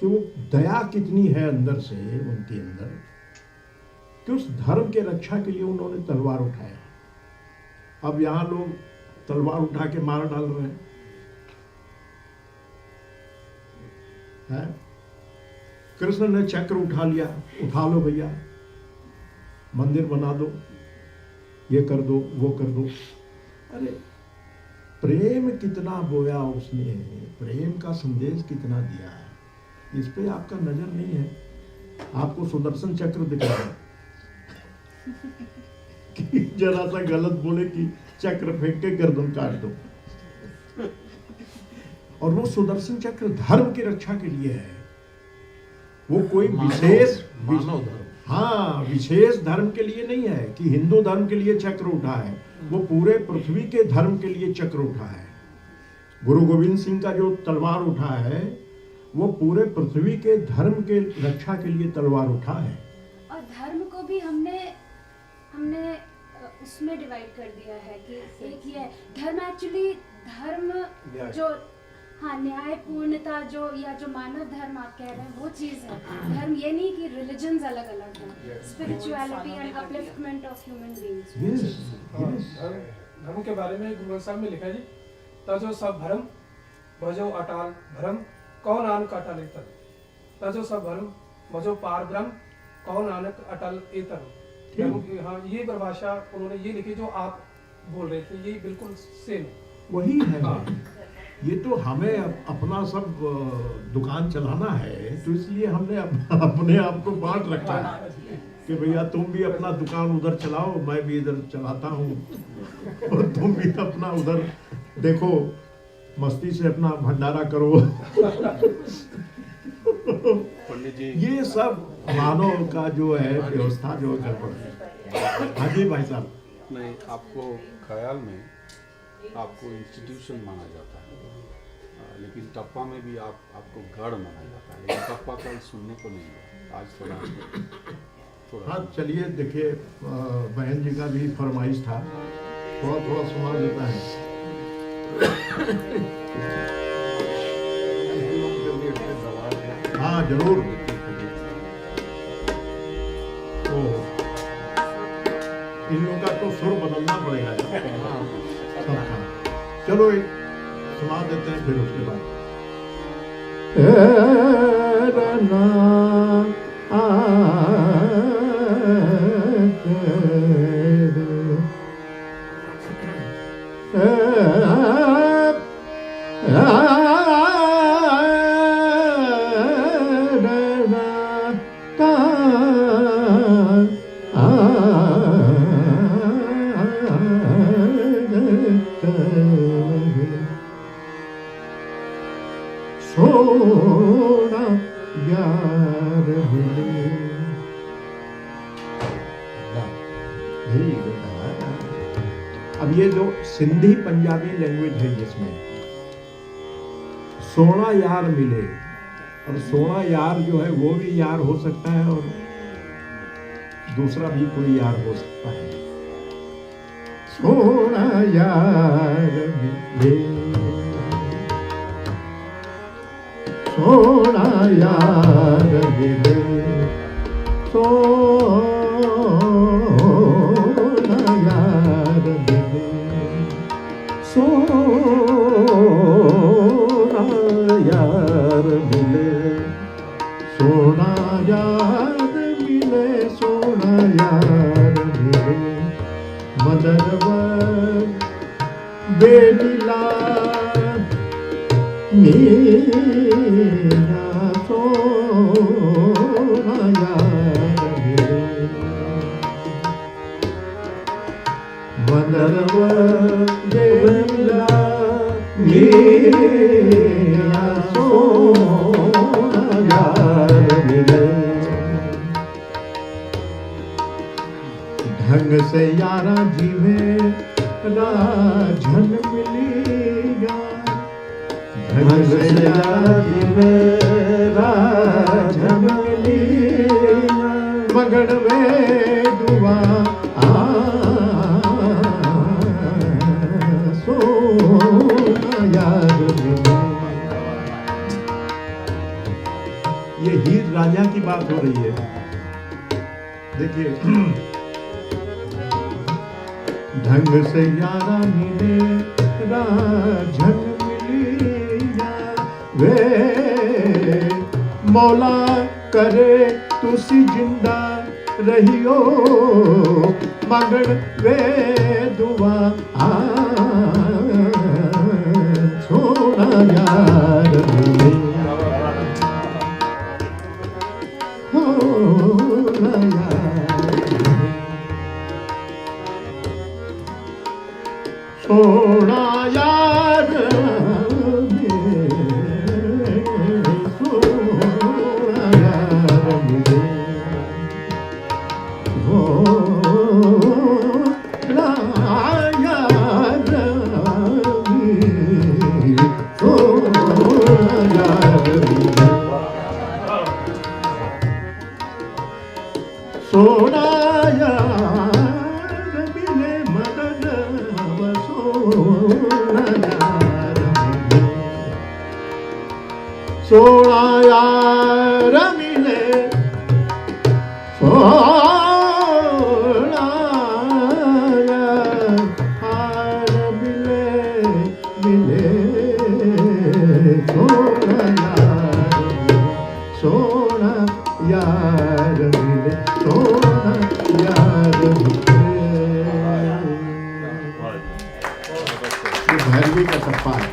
C: कि वो दया कितनी है अंदर से उनके अंदर, कि उस धर्म के रक्षा के लिए उन्होंने तलवार उठाया। अब यहां लोग तलवार उठा के मार डाल रहे हैं। कृष्ण ने चक्र उठा लिया, उठा लो भैया, मंदिर बना दो, ये कर दो, वो कर दो। अरे प्रेम कितना बोया उसने, प्रेम का संदेश कितना दिया है, इस पे आपका नजर नहीं है। आपको सुदर्शन चक्र दिख रहा है कि जरा सा गलत बोले कि चक्र फेंक के गर्दन काट दो। और वो सुदर्शन चक्र धर्म की रक्षा के लिए है। वो कोई विशेष
F: मानव धर्म,
C: हाँ, विशेष धर्म के लिए नहीं है कि हिंदू धर्म के लिए चक्र उठा है, वो पूरे पृथ्वी के धर्म के लिए चक्र उठा है। गुरु गोविंद सिंह का जो तलवार उठा है वो पूरे पृथ्वी के धर्म के रक्षा के लिए तलवार उठा है।
A: और धर्म को भी हमने उसमें डिवाइड कर दिया है कि एक ही है धर्म। एक्चुअली धर्म जो, हाँ, न्याय पूर्णता जो, या जो मानव धर्म आप कह रहे हैं वो चीज़ है। धर्म ये नहीं कि रिलीजन्स अलग अलग हैं, spirituality and upliftment of human beings.
L: धर्म के बारे में गुरु साहब ने लिखा जी, तजो सब भरम भजो अटाल भरम कौन नानक अटल एतर, तजो सब भरम भजो पार ब्रह्म कौन नानक अटल एतर। हाँ, ये परिभाषा उन्होंने ये लिखी जो आप बोल रहे थे, ये बिल्कुल सेम
C: वही है। ये तो हमें अपना सब दुकान चलाना है, तो इसलिए हमने अपने आप को बांट रखा है कि भैया तुम भी अपना दुकान उधर चलाओ, मैं भी इधर चलाता हूँ, और तुम भी अपना उधर देखो, मस्ती से अपना भंडारा करो।
J: पंडित जी,
C: ये सब मानव का जो है व्यवस्था जो गड़बड़ है। हाँ जी भाई साहब।
J: नहीं, आपको ख्याल में आपको इंस्टीट्यूशन माना जाता है, लेकिन टप्पा में भी आपको गढ़ माना जाता है, लेकिन टप्पा कल सुनने को नहीं हुआ। आज थोड़ा
C: हाँ चलिए, देखिए बहन जी का भी फरमाइश था, थोड़ा थोड़ा सुना देता है। हाँ जरूर। इन लोगों का तो सुर बदलना पड़ेगा सबका। चलो एक सुना देते हैं, फिर उसके बाद सोना यार मिले। अब ये जो सिंधी पंजाबी लैंग्वेज है जिसमें सोना यार मिले, और सोना यार जो है वो भी यार हो सकता है और दूसरा भी कोई यार हो सकता है। सोना यार मिले, सोना यार मिले, सोना यार मिले, सोना यार मिले, सोना यार मिले, सोना यार मिले, मदनवर बेलीला मीना सोना यार मिले, मदनवर बेलीला मीना सोना यार मिले। ढंग से यारा जीवे राजन मिलिया, ढंग से यारा जीवे राजन मिलिया, मगन वे दुआ सोना यार मिले। ये हीर राजा की बात हो रही है। देखिए, ढंग से यारा मिले राजन मिलिया, वे मौला करे तुसी जिंदा रहियो, मगन वे दुआ सोना यार मिले, सोना यार, सोना यार मिले, सोना यार मिले, सोना यार मिले, सोना यार मिले, सोना यार मिले, मदन सोना यार मिले, सोना यार मिले, सोना यार मिले, मिले, सोना यार मिले, सोना यार मिले, सोना यार मिले। भैरवी का टप्पा है।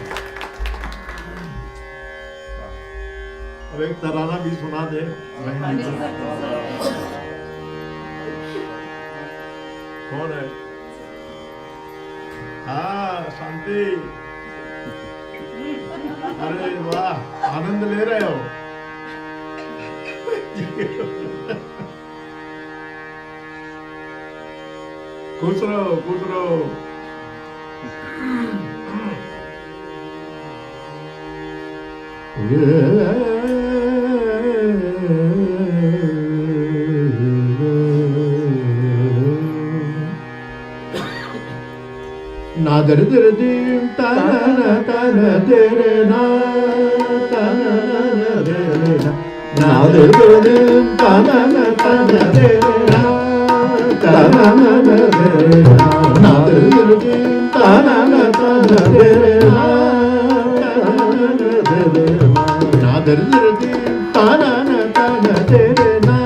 C: अब एक तराना भी सुना दे। कौन है? हाँ शांति। अरे वाह, आनंद ले रहे हो। खुश रहो, खुश रहो। ना दर दर दीम ताना ताना तेरे ना ताना तेरे ना दर दर दीम ताना ताना तेरे ना ताना तेरे ना दर दर दीम ताना ताना तेरे ना ना दर दर दीम ताना ताना तेरे ना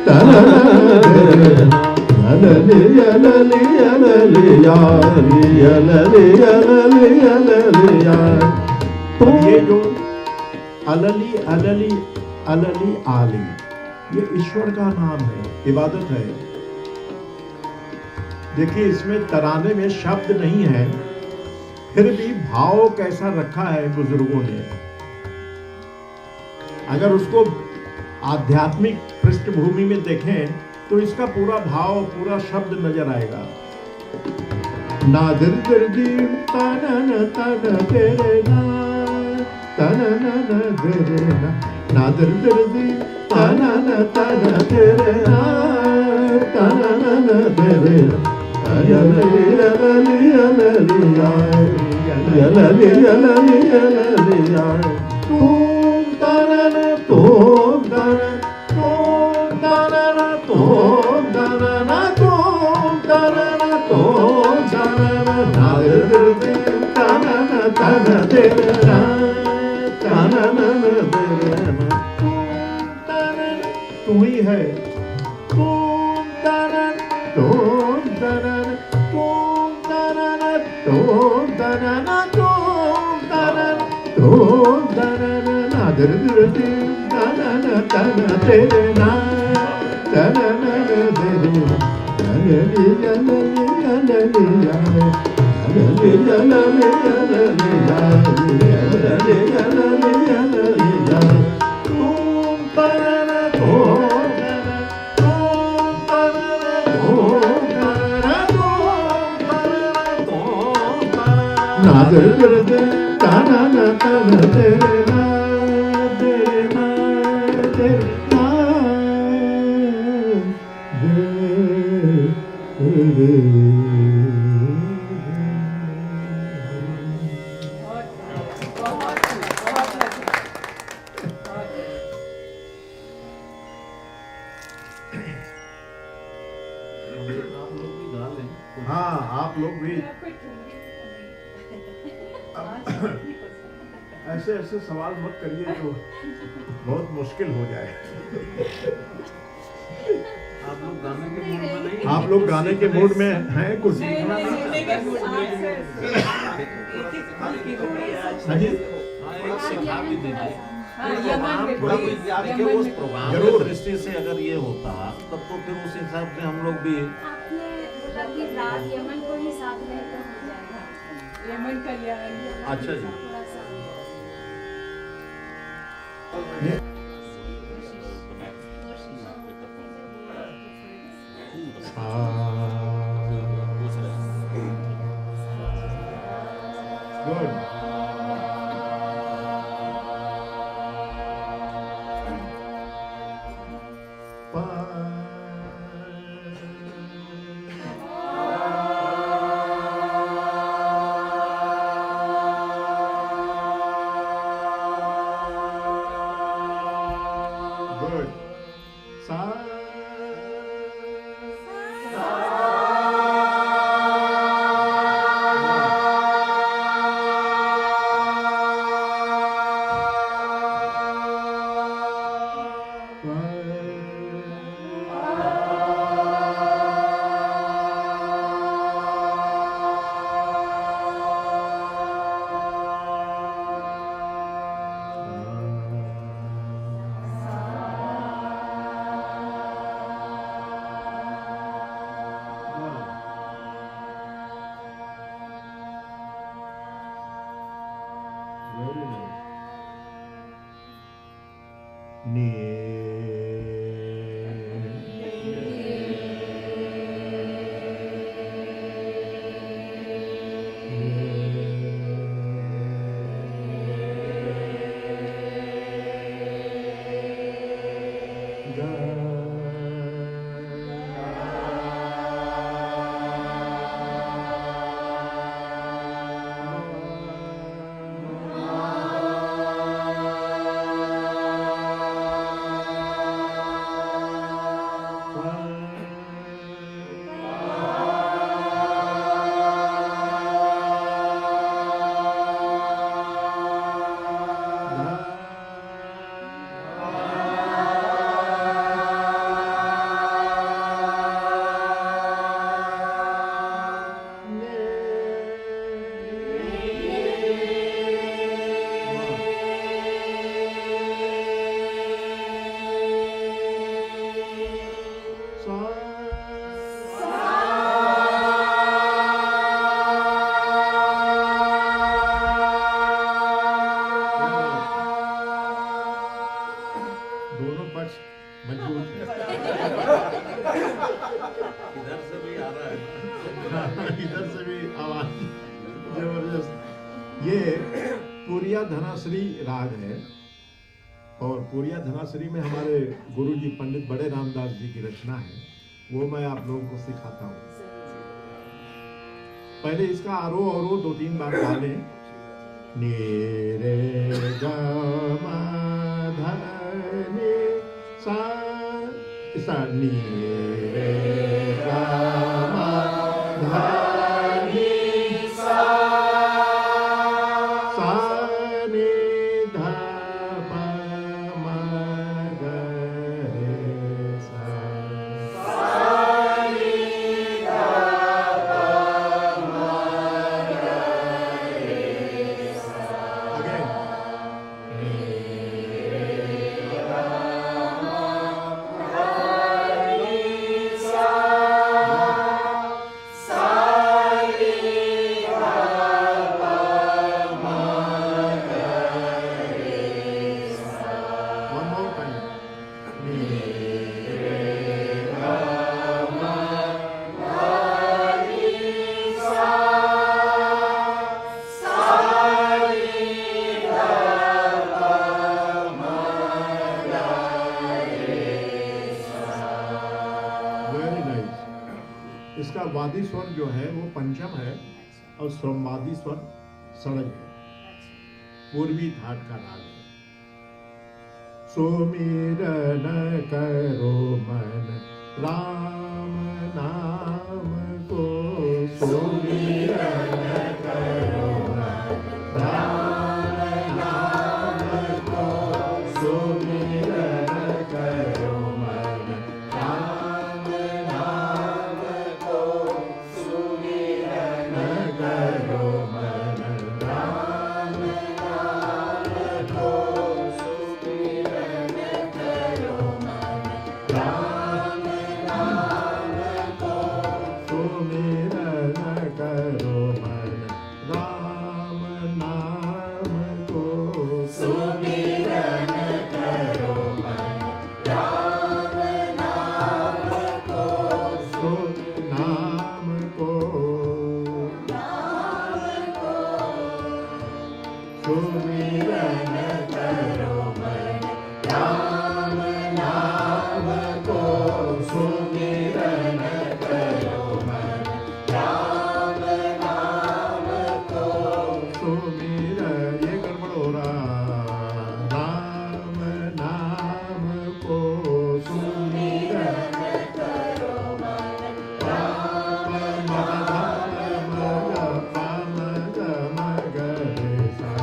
C: ताना तेरे ना अलली अलली अलली यारी अलली अलली अलली यार। तो ये जो अलली अलली अलली आली, ये ईश्वर का नाम है, इबादत है। देखिए इसमें तराने में शब्द नहीं है, फिर भी भाव कैसा रखा है बुजुर्गों ने। अगर उसको आध्यात्मिक पृष्ठभूमि में देखें तो इसका पूरा भाव, पूरा शब्द नजर आएगा। ना दर दर दीम ताना ना ताना तेरे ना ताना ना ना तेरे ना ना दर दर दीम ताना ना ताना तेरे ना ताना ना ना तेरे ना अलली अलली अलली यार अलली अलली अलली यार। तुम ताना ना तुम ताना तू ही है हाँ आप लोग भी ऐसे ऐसे सवाल मत करिए जो बहुत मुश्किल हो जाए।
F: आप लोग गाने के मूड में नहीं?
C: आप लोग गाने के मूड में हैं कुछ?
F: सिखा भी दीजिए। प्रोग्राम दृष्टि से अगर ये होता तब तो फिर उस हिसाब से हम लोग भी
H: राग यमन को ही साथ में तो हो जाएगा। यमन कल्याण।
F: अच्छा जी।
C: Good. Good. पक्ष मजबूत है।
F: इधर से भी आ रहा है,
C: इधर से भी आवाज जबरदस्त। ये पूरिया धनाश्री राग है और पूरिया धनाश्री में हमारे गुरुजी पंडित बड़े रामदास जी की रचना है, वो मैं आप लोगों को सिखाता हूँ। पहले इसका आरोह अवरोह 2-3 बार गा लें। नी रे ग म ध नि सा, नी रे ग म ध नि सा, नि ध प म ग रे सा, नि ध प म ग रे सा। Again. One more time. Very nice. इसका वादी स्वर जो है वो पंचम है और श्रमवादी स्वर षडज है, पूर्वी थाट का राग है। सुमिरन करो मन राम नाम को, सुमिरन करो मन राम नाम को, सुमिरन करो मन राम नाम को, सुमिरन करो मन राम नाम को, सुमिरन करो मन राम नाम को, सुमिरन करो मन राम नाम को, सुमिरन करो मन राम नाम को, नाम को, सुमिरन करो मन राम नाम को, सुमिरन करो मन राम नाम को, सुमिरन, ये गड़बड़ हो रहा, राम नाम को, सुमिरन करो मन राम नाम ग रे सा,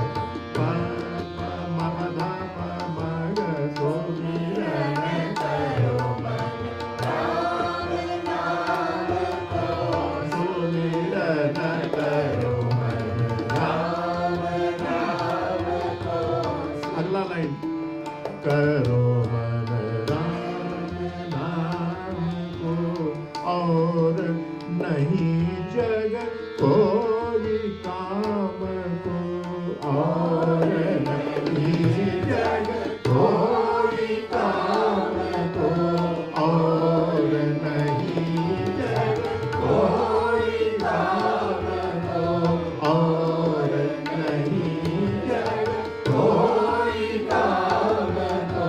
C: सुमिरन करो मन राम नाम को, सुमिरन करो मन राम नाम को। अगला लाइन, करो मन राम नाम को और नहीं जगत कोई काम को, और नहीं जगत कोई काम को, और नहीं जगत कोई काम को, और नहीं जगत कोई काम को,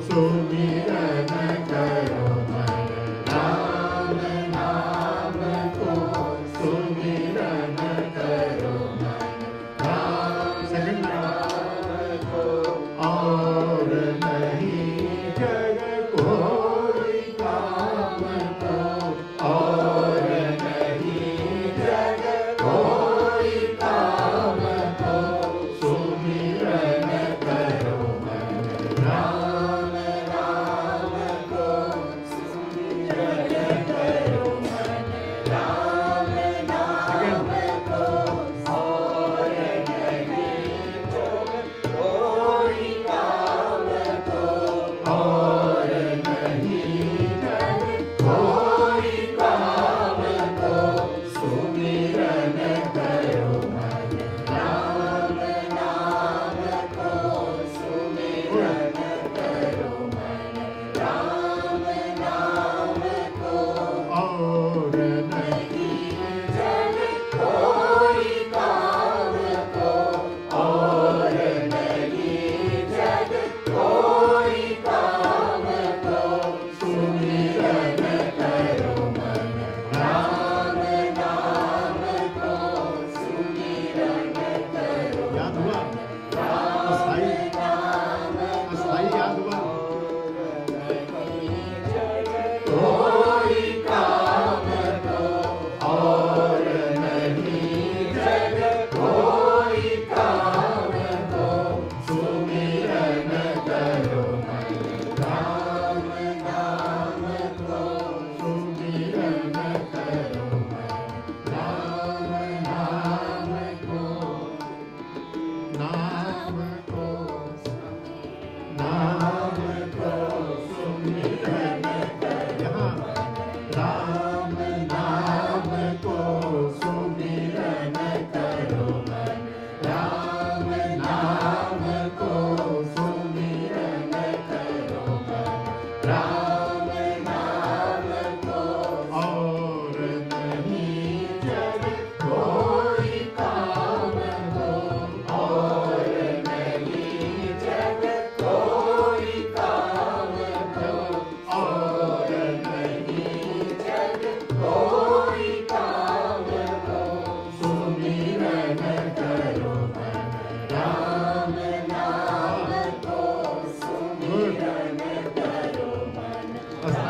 C: सुमिरन करो मन राम नाम को, सुमिरन करो मन राम, सेकंड नाम को, और नहीं जगत कोई काम को, और नहीं जगत कोई काम को, सुमिरन करो मन राम नाम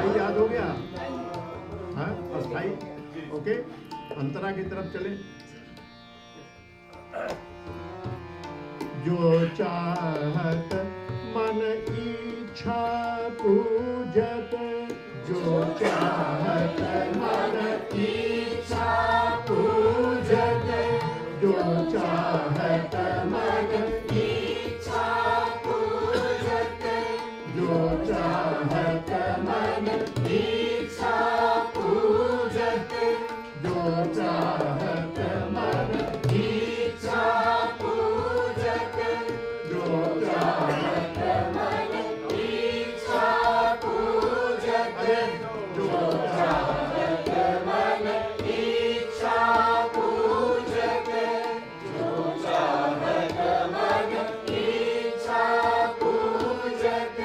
C: अस्थाई याद हो गया? हाँ, अस्थाई। ओके, अंतरा की तरफ चले। जो चाहत मन इच्छा पूजत, जो चाहत मन इच्छा पूजत, जो चाहत मन इच्छा पूजत, जो चाहत मन इच्छा पूजत, जो चाहत मन इच्छा पूजत, जो चाहत मन इच्छा पूजत, जो चाहत मन इच्छा पूजत, जो चाहत मन इच्छा पूजत।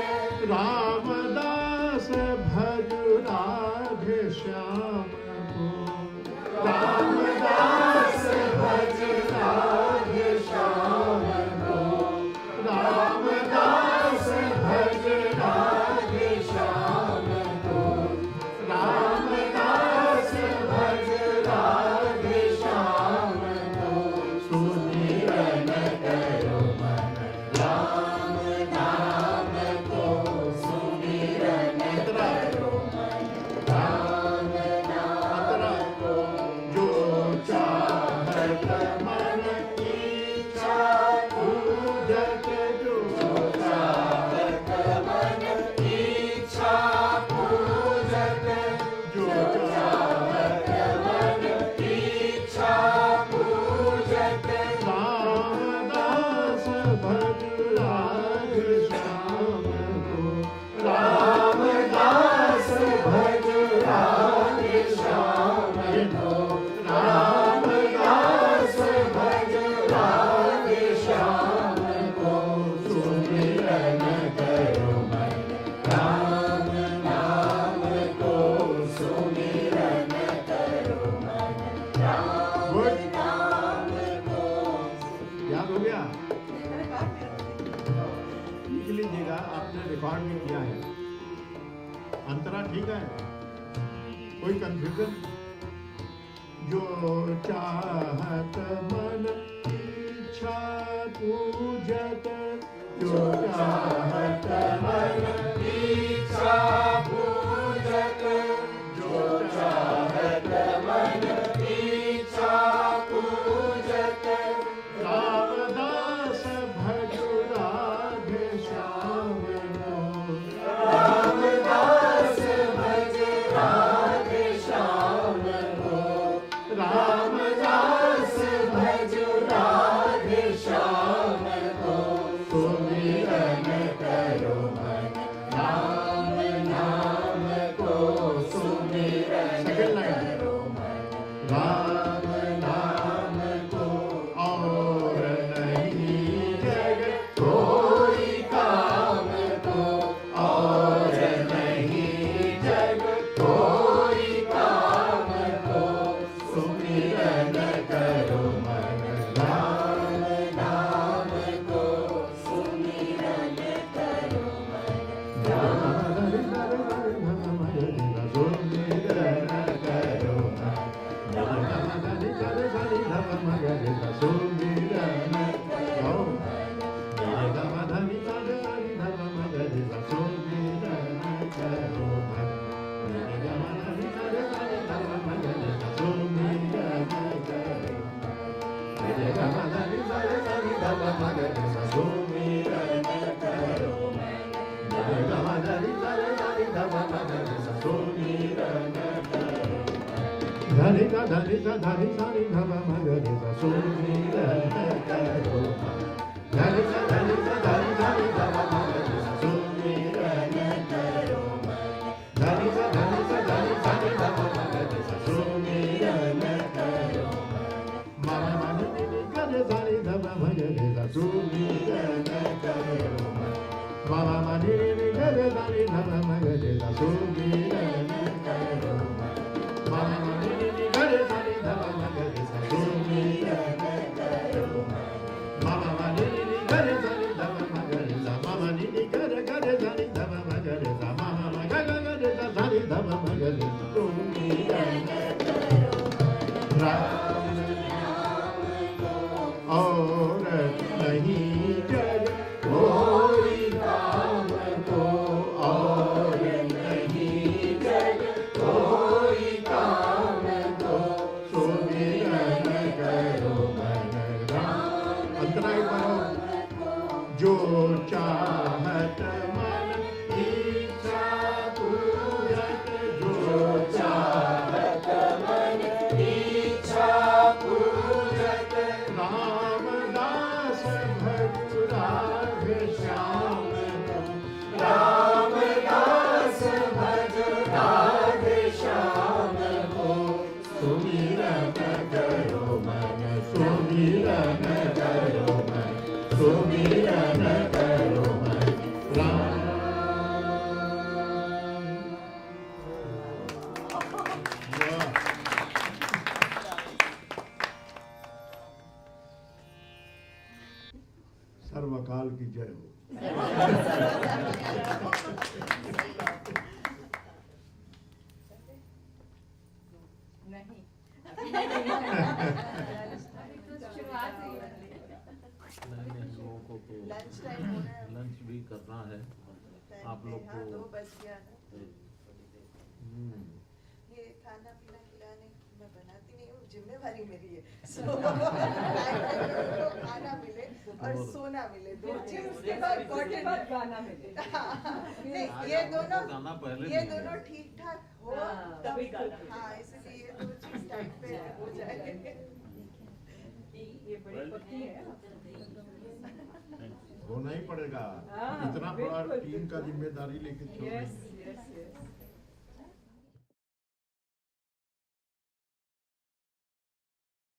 C: रामदास भज राधे श्याम को, रामदास भज राधे श्याम को, रामदास भज राधे श्याम को, रामदास भज राधे श्याम को। सुमिरन करो मन राम नाम को, सुमिरन करो मन राम नाम को। जो चाहत मन इच्छा पूजत, जो चाहत मन इच्छा पूजत, जो चाहत मन इच्छा पूजत। रामदास भज राधे श्याम को, रामदास भज राधे श्याम को, रामदास भज राधे श्याम को। सुमिरन करो मन राम नाम को, सुमिरन करो मन राम नाम को। याद हो गया? लिख लीजिएगा, आपने रिकॉर्ड में किया है। अंतरा ठीक है? कोई कंफ्यूजन? जो चाहत मन इच्छा पूजत, जो चाहत मन इच्छा पूजत, जो चाहत मन इच्छा पूजत। रामदास भज राधे श्याम को, रामदास भज राधे श्याम को, रामदास भज राधे श्याम को। सुमिरन करो मन राम नाम को, सुमिरन करो मन राम नाम को। और नहीं जग कोई काम को, और नहीं जग कोई काम को। सुमिरन करो मन राम नाम को, सुमिरन करो मन राम सुमिरन करो धनि सा धनि सा धनि सा नि ध म म ग रे सा सुमिरन करो धनि सा धनि सा धनि सा नि ध म म ग रे सा सुमिरन करो धनि सा धनि सा धनि सा नि ध म म ग रे सा सुमिरन करो म म म नि नि ग रे सा नि ध म म ग रे सा सुमिरन करो म म म नि नि ग रे सा नि ध म म ग रे सा सुमिरन करो धनि
I: नहीं
H: शुरुआत हुई है।
F: नहीं हम लोगों को तो
B: लंच टाइम हो रहा है।
F: लंच भी करना है आप लोग
B: हाँ,
F: को।
B: 2 बज गया ना।
F: हम्म,
B: ये खाना पीना खिलाने मैं बनाती नहीं हूँ, जिम्मेवारी मेरी है। So, खाना मिले और सोना मिले, 2 चीज
I: उसके बाद गाना मिले।
B: नहीं,
F: आज
B: ये
F: हम लोग को
B: दोनों
F: गाना पहले
B: ये
F: नहीं है।
B: दोनों ठीक ठाक हो
I: हाँ,
B: तभी
I: तभी गाना।
B: हाँ, इसलिए ये 2 चीज टाइम पे हो जाए।
I: ये बड़ी पक्की है।
C: होना ही पड़ेगा,
I: हाँ,
C: इतना बड़ा
I: बिल्कुल,
C: टीम का जिम्मेदारी लेके चल रही
I: यस
C: है।
I: Yes yes